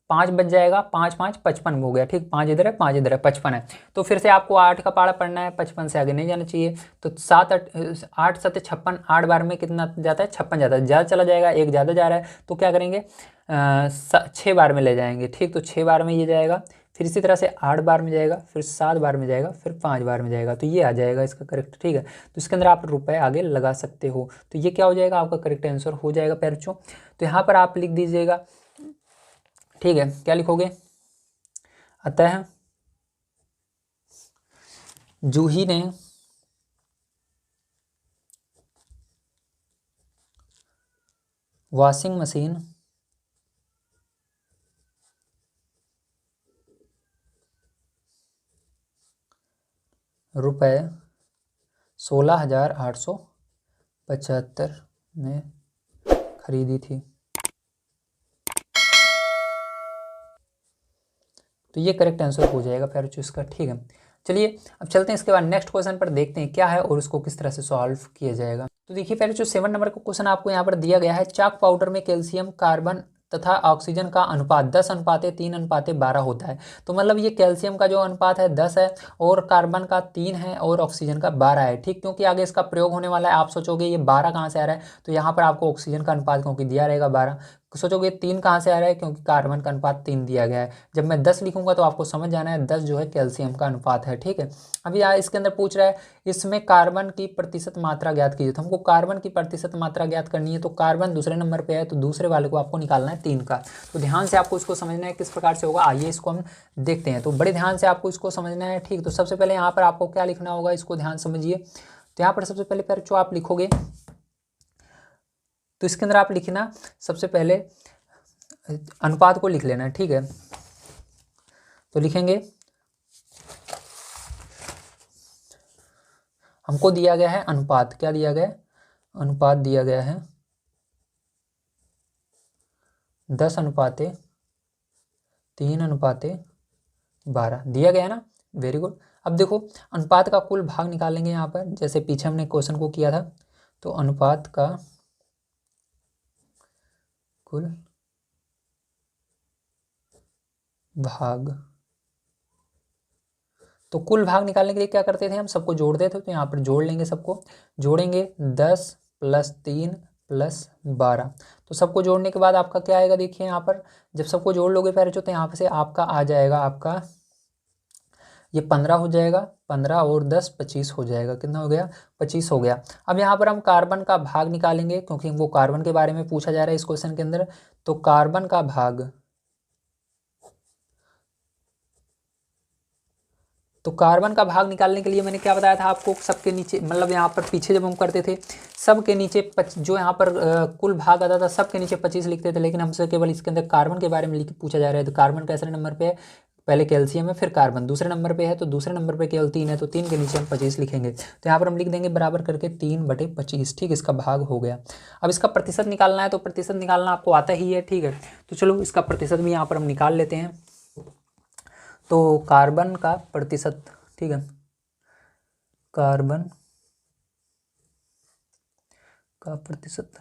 5 बच जाएगा, 5 5 55 हो गया, ठीक, 5 इधर है 5 इधर है, 55 है। तो फिर से आपको 8 का पारा पढ़ना है, 55 से आगे नहीं जाना चाहिए। तो 8 7 56, 8 बार में कितना जाता है, 56 जाता है, ज़्यादा चला जाएगा, एक ज़्यादा जा रहा है, तो क्या करेंगे 6 बार में ले जाएंगे, ठीक। तो 6 बार में ये जाएगा, फिर इसी तरह से 8 बार में जाएगा, फिर 7 बार में जाएगा, फिर 5 बार में जाएगा, तो ये आ जाएगा इसका करेक्ट, ठीक है। तो इसके अंदर आप रुपए आगे लगा सकते हो, तो ये क्या हो जाएगा, आपका करेक्ट आंसर हो जाएगा पैरचों। तो यहाँ पर आप लिख दीजिएगा, ठीक है, क्या लिखोगे, अतः जूही ने वॉशिंग मशीन रुपये 16,875 में खरीदी थी। तो ये करेक्ट आंसर हो जाएगा प्यारे बच्चों इसका। ठीक है, चलिए अब चलते हैं इसके बाद नेक्स्ट क्वेश्चन पर, देखते हैं क्या है और उसको किस तरह से सॉल्व किया जाएगा। तो देखिए प्यारे बच्चों 7 नंबर का क्वेश्चन आपको यहाँ पर दिया गया है, चाक पाउडर में कैल्शियम, कार्बन तथा ऑक्सीजन का अनुपात 10:3:12 होता है। तो मतलब ये कैल्शियम का जो अनुपात है 10 है और कार्बन का 3 है और ऑक्सीजन का 12 है। ठीक, क्योंकि आगे इसका प्रयोग होने वाला है। आप सोचोगे ये 12 कहाँ से आ रहा है, तो यहाँ पर आपको ऑक्सीजन का अनुपात क्योंकि दिया रहेगा 12, सोचोगे 3 कहाँ से आ रहा है, क्योंकि कार्बन का अनुपात 3 दिया गया है। जब मैं 10 लिखूंगा तो आपको समझ जाना है 10 जो है कैल्शियम का अनुपात है। ठीक है, अभी यहाँ इसके अंदर पूछ रहा है इसमें कार्बन की प्रतिशत मात्रा ज्ञात कीजिए। तो हमको कार्बन की प्रतिशत मात्रा ज्ञात करनी है, तो कार्बन दूसरे नंबर पे है, तो दूसरे वाले को आपको निकालना है 3 का। तो ध्यान से आपको इसको समझना है किस प्रकार से होगा, आइए इसको हम देखते हैं। तो बड़े ध्यान से आपको इसको समझना है। ठीक, तो सबसे पहले यहाँ पर आपको क्या लिखना होगा, इसको ध्यान समझिए। तो यहाँ पर सबसे पहले फिर जो आप लिखोगे, तो इसके अंदर आप लिखना सबसे पहले अनुपात को लिख लेना है। ठीक है, तो लिखेंगे हमको दिया गया है अनुपात, क्या दिया गया है, अनुपात दिया गया है 10:3:12 दिया गया है ना। Very good. अब देखो अनुपात का कुल भाग निकालेंगे यहाँ पर, जैसे पीछे हमने क्वेश्चन को किया था। तो अनुपात का कुल भाग, तो कुल भाग निकालने के लिए क्या करते थे, हम सबको जोड़ते थे। तो यहाँ पर जोड़ लेंगे, सबको जोड़ेंगे 10 + 3 + 12। तो सबको जोड़ने के बाद आपका क्या आएगा, देखिए यहाँ पर जब सबको जोड़ लोगे पहले तो यहाँ पे से आपका आ जाएगा, आपका ये 15 हो जाएगा, 15 और 10 25 हो जाएगा। कितना हो गया, 25 हो गया। अब यहाँ पर हम कार्बन का भाग निकालेंगे, क्योंकि वो कार्बन के बारे में पूछा जा रहा है इस क्वेश्चन के अंदर। तो कार्बन का भाग, तो कार्बन का भाग निकालने के लिए मैंने क्या बताया था आपको, सबके नीचे मतलब यहाँ पर पीछे जब हम करते थे सबके नीचे जो यहाँ पर कुल भाग आता था सबके नीचे 25 लिखते थे, लेकिन हमसे केवल इसके अंदर कार्बन के बारे में पूछा जा रहा है। तो कार्बन कैसे नंबर पे है, पहले कैल्शियम है फिर कार्बन दूसरे नंबर पे है, तो दूसरे नंबर पे केवल 3 है, तो 3 के नीचे हम 25 लिखेंगे। तो यहाँ पर हम लिख देंगे बराबर करके 3/25। ठीक, इसका भाग हो गया। अब इसका प्रतिशत निकालना है, तो प्रतिशत निकालना आपको आता ही है। ठीक है, तो चलो इसका प्रतिशत भी यहाँ पर हम निकाल लेते हैं। तो कार्बन का प्रतिशत, ठीक है, कार्बन का प्रतिशत,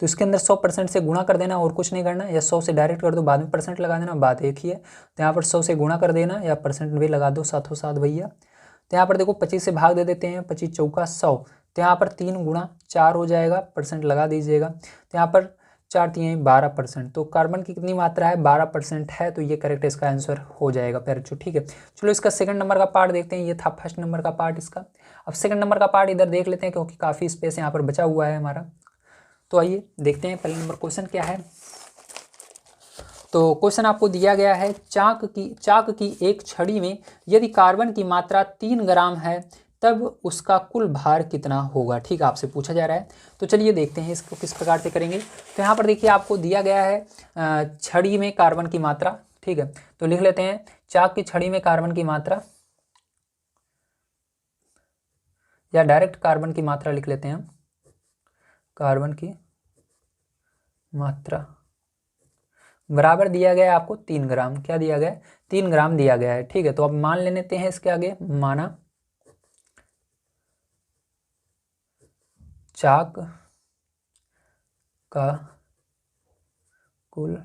तो इसके अंदर 100% से गुणा कर देना और कुछ नहीं करना, या 100 से डायरेक्ट कर दो, बाद में परसेंट लगा देना, बात एक ही है। तो यहाँ पर 100 से गुणा कर देना या परसेंट भी लगा दो साथों साथ भैया। तो यहाँ पर देखो 25 से भाग दे देते हैं, 25 चौका 100। तो यहाँ पर 3 × 4 हो जाएगा, परसेंट लगा दीजिएगा। तो यहाँ पर 4 3 12%। तो कार्बन की कितनी मात्रा है, 12% है। तो ये करेक्ट इसका आंसर हो जाएगा प्यारे बच्चों। ठीक है, चलो इसका सेकंड नंबर का पार्ट देखते हैं। ये था फर्स्ट नंबर का पार्ट इसका। अब सेकंड नंबर का पार्ट इधर देख लेते हैं, क्योंकि काफ़ी स्पेस यहाँ पर बचा हुआ है हमारा। तो आइए देखते हैं पहले नंबर क्वेश्चन क्या है। तो क्वेश्चन आपको दिया गया है, चाक की एक छड़ी में यदि कार्बन की मात्रा 3 ग्राम है तब उसका कुल भार कितना होगा। ठीक, आपसे पूछा जा रहा है। तो चलिए देखते हैं इसको किस प्रकार से करेंगे। तो यहाँ पर देखिए आपको दिया गया है छड़ी में कार्बन की मात्रा। ठीक है, तो लिख लेते हैं चाक की छड़ी में कार्बन की मात्रा, या डायरेक्ट कार्बन की मात्रा लिख लेते हैं हम। कार्बन की मात्रा बराबर दिया गया है आपको 3 ग्राम। क्या दिया गया है, 3 ग्राम दिया गया है। ठीक है, तो अब मान लेते हैं इसके आगे, माना चाक का कुल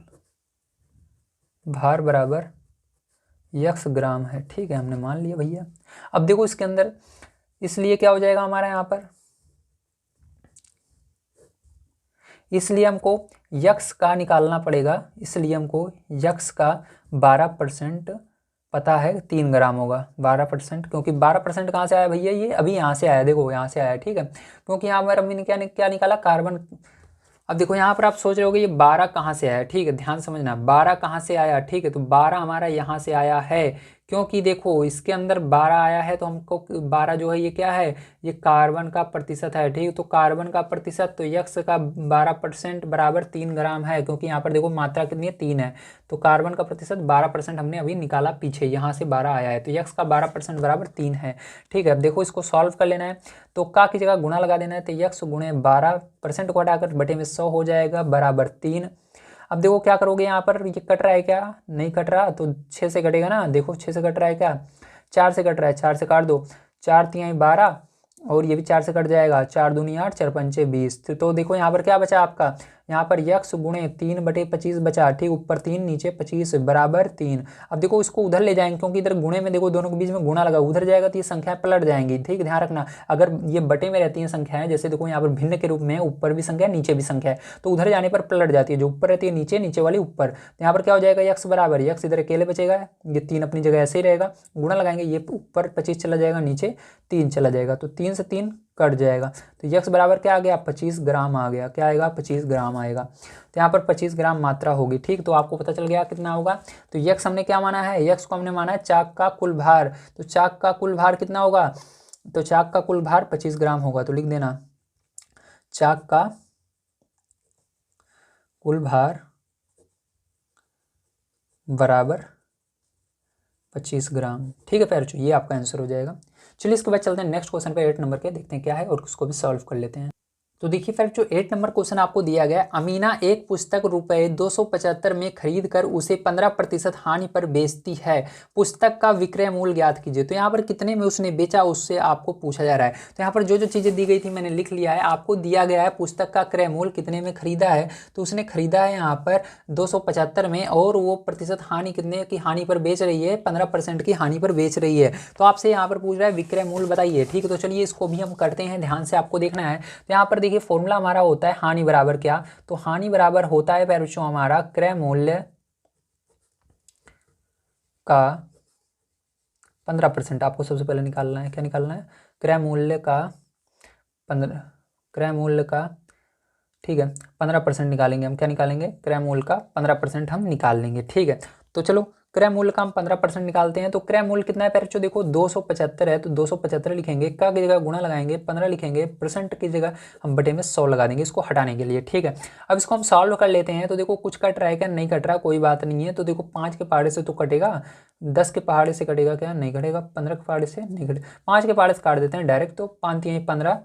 भार बराबर x ग्राम है। ठीक है, हमने मान लिया भैया। अब देखो इसके अंदर, इसलिए क्या हो जाएगा हमारा यहाँ पर, इसलिए हमको x का निकालना पड़ेगा। इसलिए हमको x का 12% पता है 3 ग्राम होगा, 12%। क्योंकि 12% कहाँ से आया भैया, ये अभी यहाँ से आया, देखो यहाँ से आया। ठीक है, क्योंकि यहाँ पर हमने क्या निकाला, कार्बन। अब देखो यहाँ पर आप सोच रहे होगे ये 12 कहाँ से आया। ठीक है, ध्यान समझना, 12 कहाँ से आया। ठीक है, तो 12 हमारा यहाँ से आया है, क्योंकि देखो इसके अंदर 12 आया है तो हमको 12 जो है ये क्या है, ये कार्बन का प्रतिशत है, ठीक। तो कार्बन का प्रतिशत तो यक्स का 12% बराबर 3 ग्राम है, क्योंकि यहाँ पर देखो मात्रा कितनी है, 3 है। तो कार्बन का प्रतिशत 12% हमने अभी निकाला पीछे, यहाँ से 12 आया है, तो यक्स का 12% बराबर 3 है, ठीक है। अब देखो इसको सॉल्व कर लेना है, तो का की जगह गुणा लगा देना है, तो यक्स गुणे 12% को हटाकर बटे में 100 हो जाएगा बराबर 3। अब देखो क्या करोगे, यहाँ पर ये कट रहा है क्या, नहीं कट रहा, तो 6 से कटेगा ना, देखो 6 से कट रहा है क्या, 4 से कट रहा है, 4 से काट दो, 4 तिहाई 12 और ये भी 4 से कट जाएगा, 4 दूनी 8, 4 पंचे 20। तो देखो यहाँ पर क्या बचा आपका, यहाँ पर यक्स गुणे 3/25 बचा, ठीक। ऊपर 3 नीचे 25 बराबर 3। अब देखो इसको उधर ले जाएंगे, क्योंकि इधर गुणे में देखो दोनों के बीच में गुणा लगा, उधर जाएगा तो ये संख्या पलट जाएंगी, ठीक। ध्यान रखना, अगर ये बटे में रहती हैं संख्याएं, जैसे देखो यहाँ पर भिन्न के रूप में ऊपर भी संख्या नीचे भी संख्या है, तो उधर जाने पर पलट जाती है, जो ऊपर रहती है नीचे, नीचे वाली ऊपर। तो यहाँ पर क्या हो जाएगा, यक्स बराबर, यक्स इधर अकेले बचेगा, ये 3 अपनी जगह ऐसे ही रहेगा, गुणा लगाएंगे, ये ऊपर 25 चला जाएगा, नीचे 3 चला जाएगा, तो 3 से 3 कट जाएगा, तो यक्स बराबर क्या आ गया, 25 ग्राम आ गया, क्या आएगा, 25 ग्राम आएगा। तो यहाँ पर 25 ग्राम मात्रा होगी, ठीक। तो आपको पता चल गया कितना होगा। तो यक्स हमने क्या माना है, यक्स को हमने माना है चाक का कुल भार, तो चाक का कुल भार कितना होगा, तो चाक का कुल भार 25 ग्राम होगा, तो लिख देना चाक का कुल भार बराबर 25 ग्राम, ठीक है पैर, ये आपका आंसर हो जाएगा। चलिए इसके बाद चलते हैं नेक्स्ट क्वेश्चन पे, 8 नंबर के, देखते हैं क्या है और उसको भी सॉल्व कर लेते हैं। तो देखिए फ्रेंड, जो 8 नंबर क्वेश्चन आपको दिया गया है, अमीना एक पुस्तक रुपए 275 में खरीद कर उसे 15% हानि पर बेचती है, पुस्तक का विक्रय मूल्य ज्ञात कीजिए। तो यहाँ पर कितने में उसने बेचा, उससे आपको पूछा जा रहा है। तो यहाँ पर जो जो चीज़ें दी गई थी मैंने लिख लिया है, आपको दिया गया है पुस्तक का क्रय मूल्य कितने में खरीदा है, तो उसने खरीदा है यहाँ पर 275 में, और वो प्रतिशत हानि कितने की हानि पर बेच रही है, 15% की हानि पर बेच रही है। तो आपसे यहाँ पर पूछ रहा है विक्रय मूल्य बताइए, ठीक है। तो चलिए इसको भी हम करते हैं, ध्यान से आपको देखना है। तो यहाँ पर देखिए फॉर्मूला हमारा होता है हानि बराबर क्या, तो हानि बराबर होता है बच्चों हमारा क्रय मूल्य का 15%। आपको सबसे पहले निकालना है, क्या निकालना है, क्रय मूल्य का 15, क्रय मूल्य का, ठीक है, 15% निकालेंगे हम, क्या निकालेंगे, क्रय मूल्य का 15% हम निकाल लेंगे, ठीक है। तो चलो क्रय मूल्य का हम 15% निकालते हैं। तो क्रय मूल्य कितना है पैर, देखो 275 है, तो 275 लिखेंगे, का की जगह गुणा लगाएंगे, 15 लिखेंगे, परसेंट की जगह हम बटे में 100 लगा देंगे इसको हटाने के लिए, ठीक है। अब इसको हम सॉल्व कर लेते हैं। तो देखो कुछ कट रहा है क्या, नहीं कट रहा, कोई बात नहीं है। तो देखो 5 के पहाड़े से तो कटेगा, 10 के पहाड़े से कटेगा क्या, नहीं कटेगा, 15 के पहाड़े से नहीं कटेगा, 5 के पहाड़े से काट देते हैं डायरेक्ट, तो 5 तिहाई 15,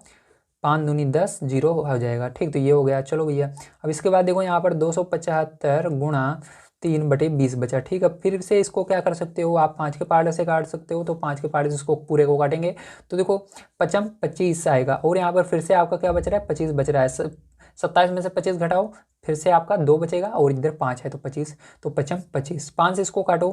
5 दूनी 10, 0 हो जाएगा, ठीक। तो ये हो गया, चलो भैया। अब इसके बाद देखो यहाँ पर 275 गुणा 3/20 बचा, ठीक है। फिर से इसको क्या कर सकते हो आप, 5 के पहाड़े से काट सकते हो, तो 5 के पहाड़े से इसको पूरे को काटेंगे, तो देखो 55 25 आएगा, और यहाँ पर फिर से आपका क्या बच रहा है, 25 बच रहा है, 27 में से 25 घटाओ, फिर से आपका 2 बचेगा, और इधर 5 है तो 25, तो 55 25, 5 से इसको काटो,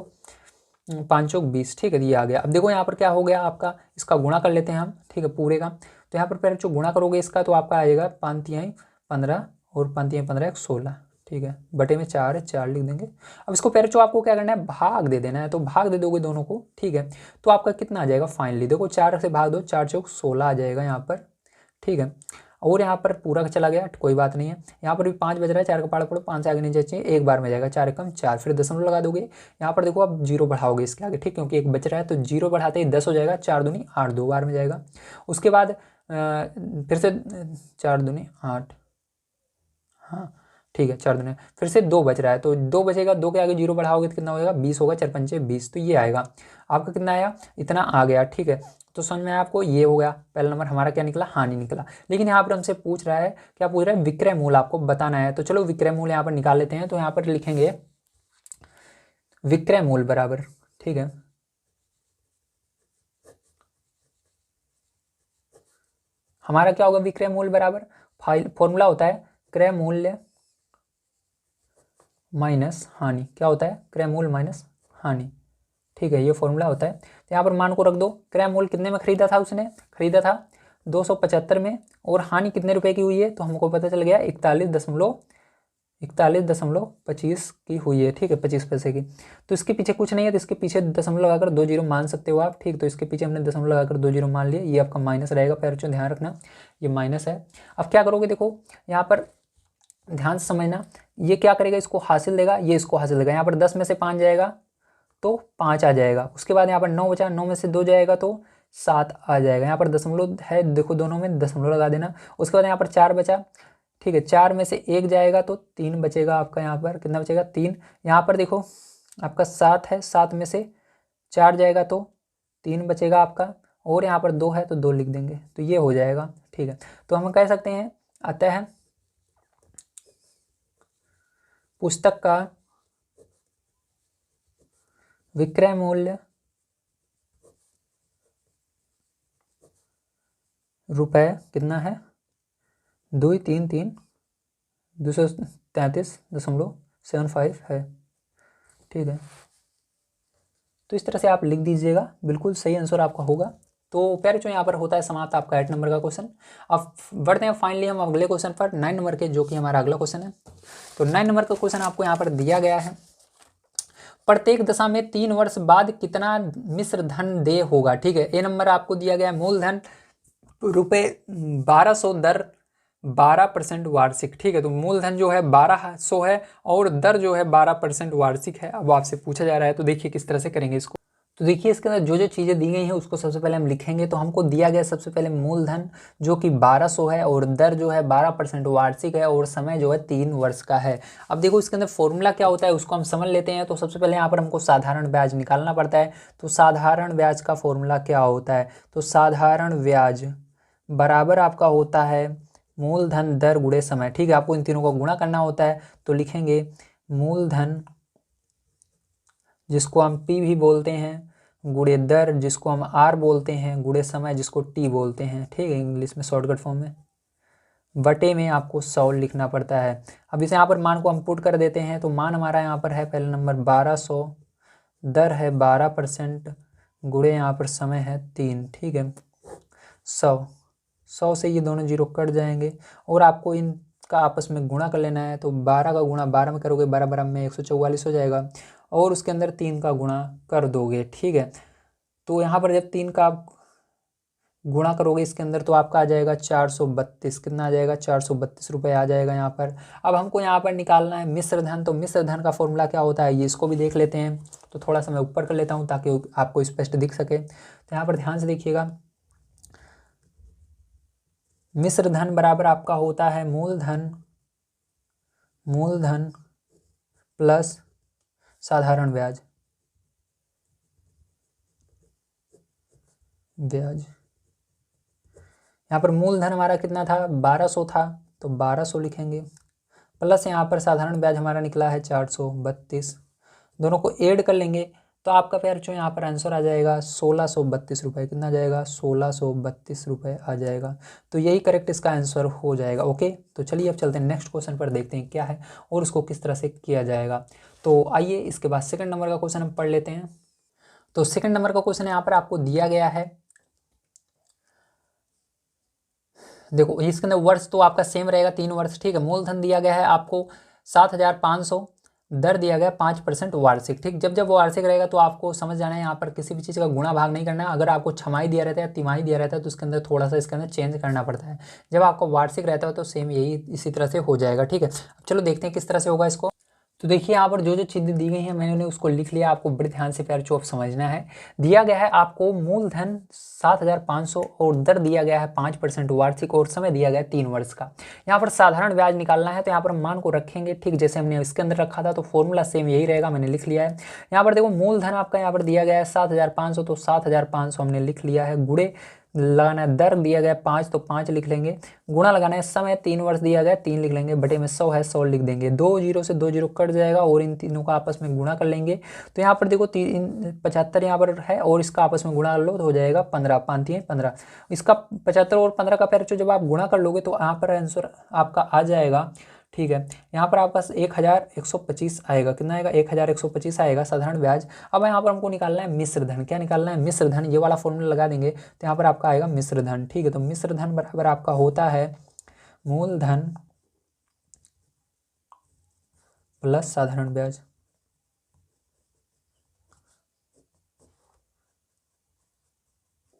5 चौक 20, ठीक है, ये आ गया। अब देखो यहाँ पर क्या हो गया आपका, इसका गुणा कर लेते हैं हम, ठीक है, पूरे का। तो यहाँ पर पहले जो गुणा करोगे इसका, तो आपका आएगा 5 तिहाई 15 और 5 तिहाई 15 16, ठीक है, बटे में 4 है, 4 लिख देंगे। अब इसको पहले जो आपको क्या करना है, भाग दे देना है, तो भाग दे दोगे दोनों को, ठीक है। तो आपका कितना आ जाएगा फाइनली, देखो 4 से भाग दो, 4 चौक 16 आ जाएगा यहाँ पर, ठीक है। और यहाँ पर पूरा चला गया, कोई बात नहीं है। यहाँ पर भी 5 बज रहा है, 4 का पहाड़ पड़ो, 5 से आगे नहीं चाहिए, एक बार में जाएगा, 4 एकम 4, फिर दशमलव लगा दोगे। यहाँ पर देखो आप 0 बढ़ाओगे इसके आगे, ठीक, क्योंकि एक बच रहा है, तो 0 बढ़ाते ही 10 हो जाएगा, 4 दूनी 8, 2 बार में जाएगा। उसके बाद फिर से 4 दूनी 8, हाँ ठीक है, 4 दूनी, फिर से 2 बच रहा है, तो 2 बचेगा, 2 के आगे 0 बढ़ाओगे तो कितना हो जाएगा, 20 होगा, 4 पंचे 20, तो ये आएगा आपका, कितना आया, इतना आ गया, ठीक है। तो समझ में आया आपको, ये हो गया पहला नंबर हमारा, क्या निकला, हानि निकला। लेकिन यहाँ पर हमसे पूछ रहा है, क्या पूछ रहा है, विक्रय मूल्य आपको बताना है। तो चलो विक्रय मूल्य यहाँ पर निकाल लेते हैं। तो यहाँ पर लिखेंगे विक्रय मूल्य बराबर, ठीक है, हमारा क्या होगा, विक्रय मूल्य बराबर, फॉर्मूला होता है क्रय मूल्य माइनस हानि, क्या होता है, क्रय मूल्य माइनस हानि, ठीक है, ये फॉर्मूला होता है। तो यहाँ पर मान को रख दो, क्रय मूल्य कितने में खरीदा था, उसने खरीदा था 275 में, और हानि कितने रुपए की हुई है, तो हमको पता चल गया 41.25 की हुई है, ठीक है, 25 पैसे की। तो इसके पीछे कुछ नहीं है, तो इसके पीछे दशमलव लगाकर 2 जीरो मान सकते हो आप, ठीक। तो इसके पीछे हमने दशमलव लगाकर 2 जीरो मान लिए, ये आपका माइनस रहेगा, पैर ध्यान रखना ये माइनस है। अब क्या करोगे, देखो यहाँ पर ध्यान से समझना, ये क्या करेगा, इसको हासिल देगा, ये इसको हासिल देगा। यहाँ पर 10 में से 5 जाएगा तो 5 आ जाएगा। उसके बाद यहाँ पर 9 बचा, 9 में से 2 जाएगा तो 7 आ जाएगा। यहाँ पर दशमलव है, देखो दोनों में दशमलव लगा देना। उसके बाद यहाँ पर 4 बचा, ठीक है, 4 में से 1 जाएगा तो 3 बचेगा आपका। यहाँ पर कितना बचेगा? 3। यहाँ पर देखो आपका 7 है, 7 में से 4 जाएगा तो 3 बचेगा आपका, और यहाँ पर 2 है तो 2 लिख देंगे, तो ये हो जाएगा। ठीक है, तो हम कह सकते हैं अतः पुस्तक का विक्रय मूल्य रुपये कितना है? 233.75 है। ठीक है, तो इस तरह से आप लिख दीजिएगा, बिल्कुल सही आंसर आपका होगा। तो प्यारे जो यहाँ पर होता है समाप्त आपका 8 नंबर का क्वेश्चन। अब बढ़ते हैं फाइनली हम अगले क्वेश्चन पर, 9 नंबर के, जो कि हमारा अगला क्वेश्चन है। तो 9 नंबर का क्वेश्चन आपको यहाँ पर दिया गया है, प्रत्येक दशा में 3 वर्ष बाद कितना मिश्र धन देय होगा। ठीक है, ए नंबर आपको दिया गया है मूलधन रुपये 1200 दर 12% वार्षिक। ठीक है, तो मूलधन जो है 1200 है और दर जो है 12% वार्षिक है। अब आपसे पूछा जा रहा है, तो देखिए किस तरह से करेंगे इसको। तो देखिए इसके अंदर जो जो चीज़ें दी गई हैं उसको सबसे पहले हम लिखेंगे। तो हमको दिया गया सबसे पहले मूलधन जो कि 1200 है और दर जो है 12% वार्षिक है और समय जो है 3 वर्ष का है। अब देखो इसके अंदर फॉर्मूला क्या होता है उसको हम समझ लेते हैं। तो सबसे पहले यहाँ पर हमको साधारण ब्याज निकालना पड़ता है। तो साधारण ब्याज का फॉर्मूला क्या होता है? तो साधारण ब्याज बराबर आपका होता है मूलधन दर गुणे समय। ठीक है, आपको इन तीनों को गुणा करना होता है। तो लिखेंगे मूलधन जिसको हम P भी बोलते हैं, गुणे दर जिसको हम R बोलते हैं, गुणे समय जिसको T बोलते हैं। ठीक है, इंग्लिश में शॉर्टकट फॉर्म में, बटे में आपको 100 लिखना पड़ता है। अब इसे यहाँ पर मान को हम पुट कर देते हैं। तो मान हमारा यहाँ पर है पहले नंबर 1200, दर है 12%, गुणे यहाँ पर समय है 3। ठीक है, 100 से ये दोनों जीरो कट जाएंगे और आपको इनका आपस में गुणा कर लेना है। तो 12 का गुणा 12 में करोगे, 12 12 में 144 हो जाएगा और उसके अंदर 3 का गुणा कर दोगे। ठीक है, तो यहाँ पर जब 3 का आप गुणा करोगे इसके अंदर तो आपका आ जाएगा 432। कितना आ जाएगा? 432 रुपये आ जाएगा यहाँ पर। अब हमको यहाँ पर निकालना है मिश्र धन। तो मिश्र धन का फॉर्मूला क्या होता है ये इसको भी देख लेते हैं। तो थोड़ा सा मैं ऊपर कर लेता हूँ ताकि आपको स्पष्ट दिख सके। तो यहाँ पर ध्यान से देखिएगा, मिश्र धन बराबर आपका होता है मूलधन प्लस साधारण ब्याज। यहाँ पर मूलधन हमारा कितना था? 1200 था, तो 1200 लिखेंगे, प्लस यहाँ पर साधारण ब्याज हमारा निकला है 432। दोनों को ऐड कर लेंगे तो आपका प्यार जो यहाँ पर आंसर आ जाएगा 1632 रुपये। कितना आ जाएगा? 1632 रुपये आ जाएगा। तो यही करेक्ट इसका आंसर हो जाएगा। ओके, तो चलिए अब चलते हैं नेक्स्ट क्वेश्चन पर, देखते हैं क्या है और उसको किस तरह से किया जाएगा। तो आइए इसके बाद सेकंड नंबर का क्वेश्चन हम पढ़ लेते हैं। तो सेकंड नंबर का क्वेश्चन यहाँ पर आपको दिया गया है, देखो इसके अंदर वर्ष तो आपका सेम रहेगा 3 वर्ष। ठीक है, मूलधन दिया गया है आपको 7500, दर दिया गया 5% वार्षिक। ठीक, जब जब वो वार्षिक रहेगा तो आपको समझ जाना है यहाँ पर किसी भी चीज़ का गुणा भाग नहीं करना है। अगर आपको छमाही दिया रहता है या तिमाही दिया रहता है तो उसके अंदर थोड़ा सा इसके अंदर चेंज करना पड़ता है। जब आपको वार्षिक रहता है तो सेम यही इसी तरह से हो जाएगा। ठीक है, अब चलो देखते हैं किस तरह से होगा इसको। तो देखिए यहाँ पर जो जो चीज़ें दी गई हैं मैंने उसको लिख लिया, आपको बड़े ध्यान से प्यार चुप समझना है। दिया गया है आपको मूलधन 7500 और दर दिया गया है 5% वार्षिक और समय दिया गया है 3 वर्ष का। यहाँ पर साधारण ब्याज निकालना है तो यहाँ पर मान को रखेंगे, ठीक जैसे हमने इसके अंदर रखा था। तो फॉर्मूला सेम यही रहेगा, मैंने लिख लिया है। यहाँ पर देखो मूलधन आपका यहाँ पर दिया गया है 7500, तो 7500 हमने लिख लिया है। गुणे लगाना है, दर दिया गया 5 तो 5 लिख लेंगे। गुणा लगाना है, समय 3 वर्ष दिया गया 3 लिख लेंगे, बटे में 100 है 100 लिख देंगे। 2 जीरो से 2 जीरो कट जाएगा और इन तीनों का आपस में गुणा कर लेंगे। तो यहाँ पर देखो 75 यहाँ पर है और इसका आपस में गुणा कर लो तो हो जाएगा 15, 5 3 15। इसका 75 और 15 का पैर जब आप गुणा कर लोगे तो यहाँ पर आंसर आपका आ जाएगा। ठीक है, यहाँ पर आपका 1125 आएगा। कितना आएगा? 1125 आएगा साधारण ब्याज। अब यहाँ पर हमको निकालना है मिश्र धन। क्या निकालना है? मिश्र धन। ये वाला फॉर्मूला लगा देंगे तो यहाँ पर आपका आएगा मिश्र धन। ठीक है, तो मिश्र धन बराबर आपका होता है मूलधन प्लस साधारण ब्याज।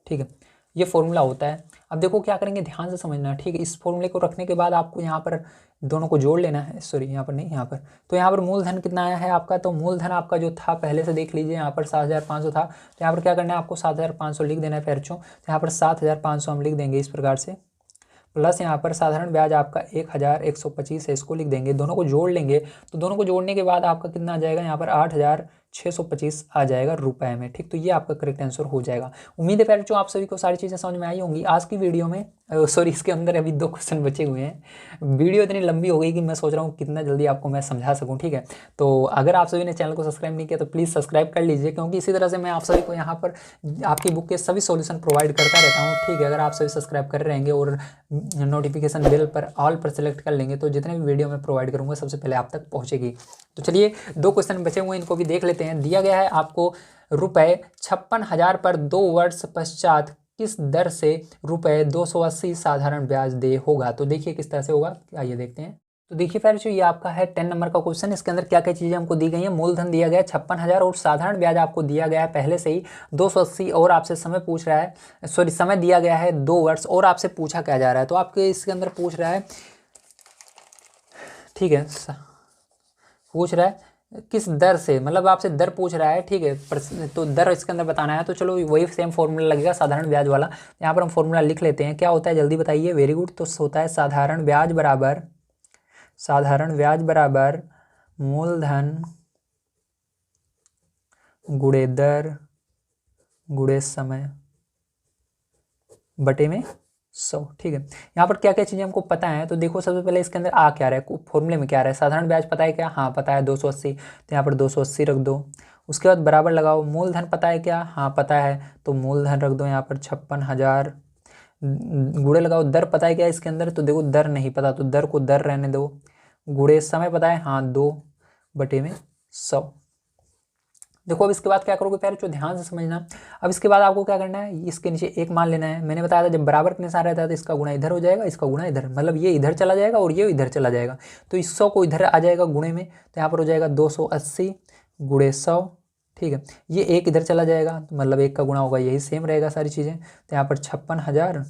ठीक है, ये फॉर्मूला होता है। अब देखो क्या करेंगे, ध्यान से समझना, ठीक है। इस फॉर्मूले को रखने के बाद आपको यहाँ पर दोनों को जोड़ लेना है, सॉरी यहाँ पर नहीं, यहाँ पर। तो यहाँ पर मूलधन कितना आया है आपका, तो मूलधन आपका जो था पहले से देख लीजिए, यहाँ पर 7,500 था। तो यहाँ पर क्या करना है आपको, 7,500 लिख देना है पैरचों। तो यहाँ पर 7,500 हम लिख देंगे इस प्रकार से, प्लस यहाँ पर साधारण ब्याज आपका 1,125 है, इसको लिख देंगे। दोनों को जोड़ लेंगे, तो दोनों को जोड़ने के बाद आपका कितना आ जाएगा, यहाँ पर 8,625 आ जाएगा रुपए में, ठीक। तो ये आपका करेक्ट आंसर हो जाएगा। उम्मीद है जो आप सभी को सारी चीज़ें समझ में आई होंगी आज की वीडियो में। सॉरी, इसके अंदर अभी 2 क्वेश्चन बचे हुए हैं। वीडियो इतनी लंबी हो गई कि मैं सोच रहा हूँ कितना जल्दी आपको मैं समझा सकूँ, ठीक है। तो अगर आप सभी ने चैनल को सब्सक्राइब नहीं किया तो प्लीज़ सब्सक्राइब कर लीजिए, क्योंकि इसी तरह से मैं आप सभी को यहाँ पर आपकी बुक के सभी सॉल्यूशन प्रोवाइड करता रहता हूँ, ठीक है। अगर आप सभी सब्सक्राइब कर रहेंगे और नोटिफिकेशन बेल पर ऑल पर सेलेक्ट कर लेंगे तो जितने भी वीडियो मैं प्रोवाइड करूँगा सबसे पहले आप तक पहुँचेगी। तो चलिए 2 क्वेश्चन बचे हुए हैं, इनको भी देख लेते हैं। दिया गया है आपको रुपए 56,000 पर 2 वर्ष पश्चात किस दर से रुपए 280 साधारण ब्याज दे होगा। तो देखिए किस तरह से होगा, आइए देखते हैं। तो देखिए फिर ये आपका है 10 नंबर का क्वेश्चन। इसके अंदर क्या क्या चीज़ें हमको दी गई हैं, मूलधन दिया गया है 56,000 और साधारण ब्याज आपको दिया गया है पहले से ही 280, और आपसे समय पूछ रहा है, सॉरी समय दिया गया है 2 वर्ष, और आपसे पूछा क्या जा रहा है, तो आपके इसके अंदर पूछ रहा है, ठीक है, पूछ रहा है किस दर से, मतलब आपसे दर पूछ रहा है, ठीक है। तो दर इसके अंदर बताना है, तो चलो वही सेम फॉर्मूला लगेगा साधारण ब्याज वाला। यहाँ पर हम फॉर्मूला लिख लेते हैं, क्या होता है जल्दी बताइए। Very good. तो होता है साधारण ब्याज बराबर मूलधन गुणे दर गुणे समय बटे में 100, ठीक है। यहाँ पर क्या क्या चीज़ें हमको पता है, तो देखो सबसे पहले इसके अंदर आ क्या रहा है, फॉर्मूले में क्या रहा है, साधारण ब्याज पता है क्या, हाँ पता है 280, तो यहाँ पर 280 रख दो। उसके बाद बराबर लगाओ, मूलधन पता है क्या, हाँ पता है, तो मूलधन रख दो यहाँ पर 56,000, गुणे लगाओ। दर पता है क्या इसके अंदर, तो देखो दर नहीं पता, तो दर को दर रहने दो। गुणे समय पता है, हाँ 2 बटे में 100। देखो अब इसके बाद क्या करोगे प्यारे, जो ध्यान से समझना। अब इसके बाद आपको क्या करना है, इसके नीचे 1 मान लेना है। मैंने बताया था जब बराबर के निशान रहता है तो इसका गुणा इधर हो जाएगा, इसका गुणा इधर, मतलब ये इधर चला जाएगा और ये इधर चला जाएगा। तो इस 100 को इधर आ जाएगा गुणे में, तो यहाँ पर हो जाएगा 280 गुणे 100, ठीक है। ये 1 इधर चला जाएगा, तो मतलब 1 का गुणा होगा, यही सेम रहेगा सारी चीज़ें। तो यहाँ पर 56,000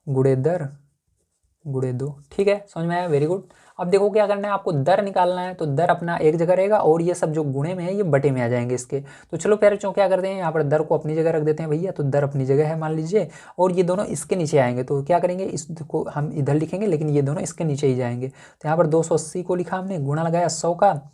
गुणे दर गुणे 2, ठीक है, समझ में आया, वेरी गुड। अब देखो क्या करना है, आपको दर निकालना है, तो दर अपना एक जगह रहेगा और ये सब जो गुणे में है ये बटे में आ जाएंगे इसके। तो चलो प्यारे चो क्या करते हैं, यहाँ पर दर को अपनी जगह रख देते हैं भैया, तो दर अपनी जगह है मान लीजिए, और ये दोनों इसके नीचे आएंगे। तो क्या करेंगे, इसको हम इधर लिखेंगे लेकिन ये दोनों इसके नीचे ही जाएंगे। तो यहाँ पर 280 को लिखा हमने, गुणा लगाया 100 का,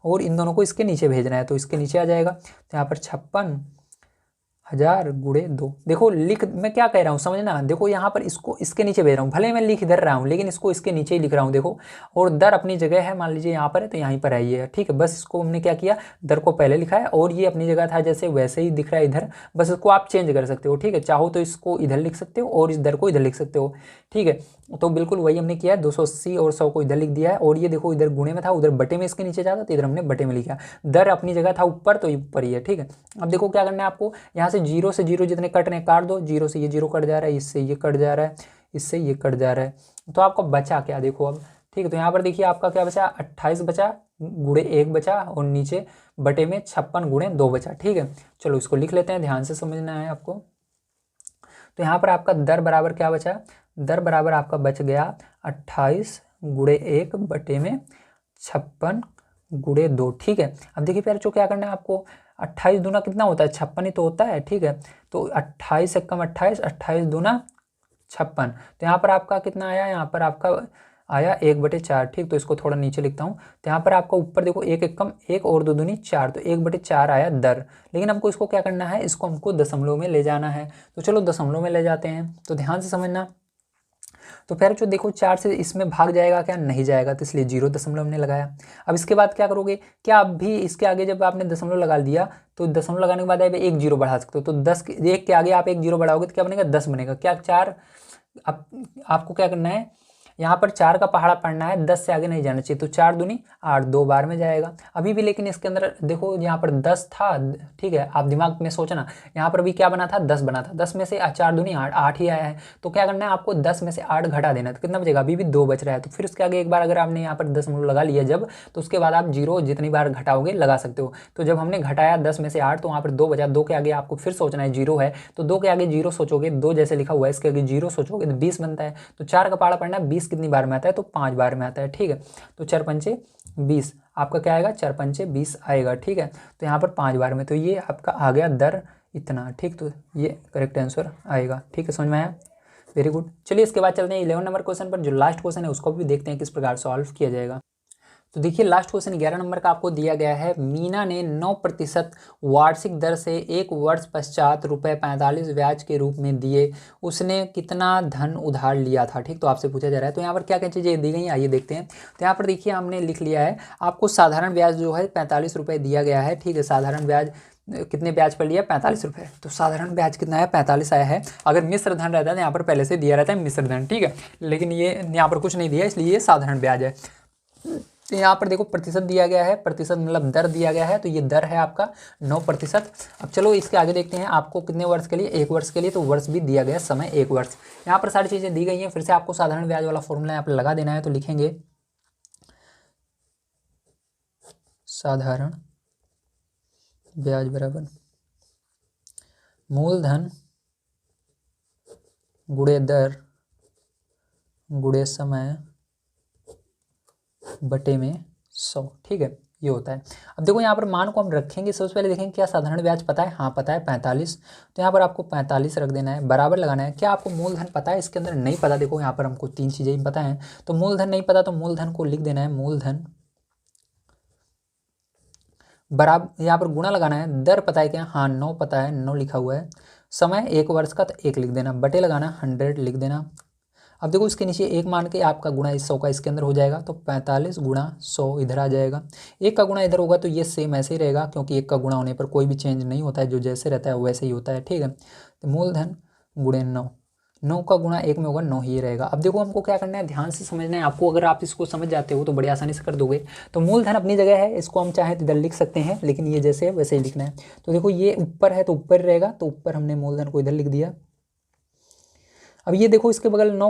और इन दोनों को इसके नीचे भेजना है, तो इसके नीचे आ जाएगा। तो यहाँ पर 56,000 गुणे 2। देखो लिख मैं क्या कह रहा हूँ समझना, देखो यहाँ पर इसको इसके नीचे भेज रहा हूँ, भले मैं लिख इधर रहा हूँ लेकिन इसको इसके नीचे ही लिख रहा हूँ, देखो। और दर अपनी जगह है, मान लीजिए यहाँ पर है तो यहीं पर आई है, ठीक है। बस इसको हमने क्या किया, दर को पहले लिखा है और ये अपनी जगह था जैसे वैसे ही दिख रहा है इधर, बस इसको आप चेंज कर सकते हो, ठीक है। चाहो तो इसको इधर लिख सकते हो और इस दर को इधर लिख सकते हो, ठीक है। तो बिल्कुल वही हमने किया है, 280 और 100 को इधर लिख दिया है, और ये देखो इधर गुणे में था, उधर बटे में इसके नीचे जाता, तो इधर हमने बटे में लिखा। दर अपनी जगह था ऊपर, तो ऊपर ही है, ठीक है। अब देखो क्या करना है आपको, यहाँ से 0 से 0 जितने कट रहे हैं काट दो, 0 से ये 0 कट जा रहा है, इससे ये कट जा रहा है, इससे ये कट जा रहा है, तो आपका बचा क्या देखो अब, ठीक है। तो यहाँ पर देखिए आपका क्या बचा, 28 बचा, गुणे 1 बचा, और नीचे बटे में 56 गुणे 2 बचा, ठीक है। चलो इसको लिख लेते हैं, ध्यान से समझना है आपको। तो यहाँ पर आपका दर बराबर क्या बचा, दर बराबर आपका बच गया 28 गुणे 1 बटे में 56 गुणे 2, ठीक है। अब देखिए प्यारे जो क्या करना है आपको, 28 दूना कितना होता है, 56 ही तो होता है, ठीक है। तो 28 से कम 28, 28 दूना 56, तो यहाँ पर आपका कितना आया, यहाँ पर आपका आया 1/4, ठीक। तो इसको थोड़ा नीचे लिखता हूँ, तो यहाँ पर आपका ऊपर देखो 1 1 कम 1 और 2 दूनी 4, तो 1/4 आया दर। लेकिन हमको इसको क्या करना है, इसको हमको दशमलव में ले जाना है, तो चलो दशमलव में ले जाते हैं। तो ध्यान से समझना, तो फिर जो देखो 4 से इसमें भाग जाएगा क्या, नहीं जाएगा, तो इसलिए 0 दशमलव हमने लगाया। अब इसके बाद क्या करोगे, क्या अब भी इसके आगे जब आपने दशमलव लगा दिया तो दशमलव लगाने के बाद आप 1 0 बढ़ा सकते हो, तो 10 1 के आगे आप 1 0 बढ़ाओगे तो क्या बनेगा, 10 बनेगा, क्या 4। अब आपको क्या करना है, यहाँ पर 4 का पहाड़ा पढ़ना है, 10 से आगे नहीं जाना चाहिए, तो 4 दूनी 8 2 बार में जाएगा अभी भी। लेकिन इसके अंदर देखो यहाँ पर 10 था, ठीक है, आप दिमाग में सोचना, यहाँ पर भी क्या बना था, 10 बना था, 10 में से 4 दूनी 8, 8 ही आया है, तो क्या करना है आपको 10 में से 8 घटा देना है, तो कितना बचेगा, अभी भी 2 बच रहा है। तो फिर उसके आगे एक बार अगर आपने यहाँ पर 10 लगा लिया जब, तो उसके बाद आप 0 जितनी बार घटाओगे लगा सकते हो। तो जब हमने घटाया 10 में से 8, तो वहाँ पर 2 बचा, 2 के आगे आपको फिर सोचना है 0 है, तो 2 के आगे 0 सोचोगे, 2 जैसे लिखा हुआ है इसके आगे 0 सोचोगे तो 20 बनता है। तो 4 का पहाड़ा पढ़ना है, 20 कितनी बार में आता है, तो 5 बार में आता है, ठीक है। तो 4 पंचे 20, आपका क्या आएगा, 4 पंचे 20 आएगा, ठीक है। तो यहाँ पर 5 बार में, तो ये आपका आ गया दर इतना, ठीक। तो ये करेक्ट आंसर आएगा, ठीक है, समझ में आया, वेरी गुड। चलिए इसके बाद चलते हैं 11 नंबर क्वेश्चन पर, जो लास्ट क्वेश्चन है उसको भी देखते हैं किस प्रकार सॉल्व किया जाएगा। तो देखिए लास्ट क्वेश्चन 11 नंबर का आपको दिया गया है, मीना ने 9% वार्षिक दर से 1 वर्ष पश्चात ₹45 ब्याज के रूप में दिए, उसने कितना धन उधार लिया था, ठीक। तो आपसे पूछा जा रहा है, तो यहाँ पर क्या क्या चीज़ें दी गई हैं, आइए देखते हैं। तो यहाँ पर देखिए हमने लिख लिया है, आपको साधारण ब्याज जो है 45 रुपये दिया गया है, ठीक है। साधारण ब्याज कितने ब्याज पर लिया, 45 रुपये, तो साधारण ब्याज कितना है, 45 आया है। अगर मिश्र धन रहता है तो यहाँ पर पहले से दिया रहता है मिश्र धन, ठीक है, लेकिन ये यहाँ पर कुछ नहीं दिया, इसलिए ये साधारण ब्याज है। तो यहाँ पर देखो प्रतिशत दिया गया है, प्रतिशत मतलब दर दिया गया है, तो ये दर है आपका 9%। अब चलो इसके आगे देखते हैं, आपको कितने वर्ष के लिए, 1 वर्ष के लिए, तो वर्ष भी दिया गया, समय 1 वर्ष। यहाँ पर सारी चीज़ें दी गई हैं। फिर से आपको साधारण ब्याज वाला फॉर्मूला यहाँ पर लगा देना है, तो लिखेंगे साधारण ब्याज बराबर मूलधन गुणे दर गुणे समय बटे में 100, ठीक है, ये होता है। अब देखो यहाँ पर मान को हम रखेंगे, सबसे पहले देखेंगे क्या साधारण ब्याज पता है, हाँ पता है 45, तो यहाँ पर आपको 45 रख देना है, बराबर लगाना है। क्या आपको मूलधन पता है, इसके अंदर नहीं पता, देखो यहाँ पर हमको 3 चीज़ें ही पता है, तो मूलधन नहीं पता, तो मूलधन को लिख देना है, मूलधन बराबर, यहाँ पर गुणा लगाना है, दर पता है क्या, हाँ 9 पता है, 9 लिखा हुआ है, समय 1 वर्ष का, तो 1 लिख देना, बटे लगाना 100 लिख देना। अब देखो इसके नीचे 1 मान के आपका गुणा इस 100 का इसके अंदर हो जाएगा, तो 45 गुणा 100 इधर आ जाएगा। 1 का गुणा इधर होगा तो ये सेम ऐसे ही रहेगा, क्योंकि 1 का गुणा होने पर कोई भी चेंज नहीं होता है, जो जैसे रहता है वैसे ही होता है, ठीक है। तो मूलधन गुणे 9, 9 का गुणा 1 में होगा, 9 ही रहेगा। अब देखो हमको क्या करना है, ध्यान से समझना है आपको, अगर आप इसको समझ जाते हो तो बड़ी आसानी से कर दोगे। तो मूलधन अपनी जगह है, इसको हम चाहें तो इधर लिख सकते हैं, लेकिन ये जैसे है वैसे ही लिखना है। तो देखो ये ऊपर है तो ऊपर रहेगा, तो ऊपर हमने मूलधन को इधर लिख दिया। अब ये देखो इसके बगल 9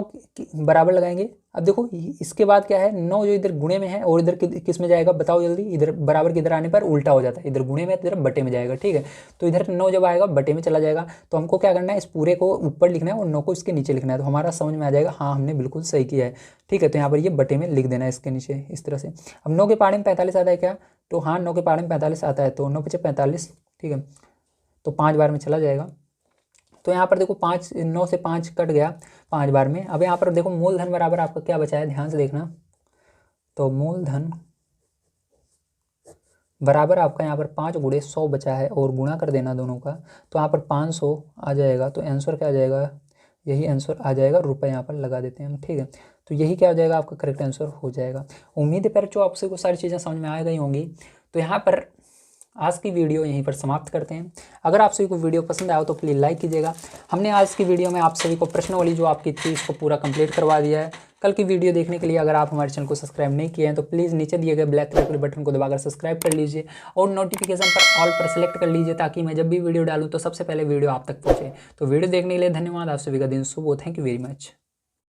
बराबर लगाएंगे। अब देखो इसके बाद क्या है, 9 जो इधर गुणे में है और इधर किस में जाएगा बताओ जल्दी, इधर बराबर के इधर आने पर उल्टा हो जाता है, इधर गुणे में इधर बटे में जाएगा, ठीक है। तो इधर 9 जब आएगा बटे में चला जाएगा, तो हमको क्या करना है, इस पूरे को ऊपर लिखना है और 9 को इसके नीचे लिखना है, तो हमारा समझ में आ जाएगा, हाँ हमने बिल्कुल सही किया है, ठीक है। तो यहाँ पर ये बटे में लिख देना है इसके नीचे इस तरह से। अब 9 के पहाड़े में 45 आता है क्या, तो हाँ 9 के पहाड़े में 45 आता है, तो 9 × 45, ठीक है, तो 5 बार में चला जाएगा। तो यहाँ पर देखो 5, 9 से 5 कट गया 5 बार में। अब यहाँ पर देखो मूलधन बराबर आपका क्या बचा है, ध्यान से देखना, तो मूलधन बराबर आपका यहाँ पर 5 गुणे 100 बचा है, और गुणा कर देना दोनों का, तो यहाँ पर 500 आ जाएगा। तो आंसर क्या आ जाएगा, यही आंसर आ जाएगा, रुपये यहाँ पर लगा देते हैं हम, ठीक है। तो यही क्या हो जाएगा, आपका करेक्ट आंसर हो जाएगा। उम्मीद है पर जो आपसे को सारी चीज़ें समझ में आ गई होंगी। तो यहाँ पर आज की वीडियो यहीं पर समाप्त करते हैं। अगर आप सभी को वीडियो पसंद आया हो तो प्लीज़ लाइक कीजिएगा। हमने आज की वीडियो में आप सभी को प्रश्नावली जो आपकी थी इसको पूरा कंप्लीट करवा दिया है। कल की वीडियो देखने के लिए अगर आप हमारे चैनल को सब्सक्राइब नहीं किए हैं तो प्लीज़ नीचे दिए गए ब्लैक कलर के बटन को दबाकर सब्सक्राइब कर लीजिए और नोटिफिकेशन पर ऑल पर सेलेक्ट कर लीजिए, ताकि मैं जब भी वीडियो डालूँ तो सबसे पहले वीडियो आप तक पहुँचे। तो वीडियो देखने के लिए धन्यवाद। आप सभी का दिन शुभ हो। Thank you very much.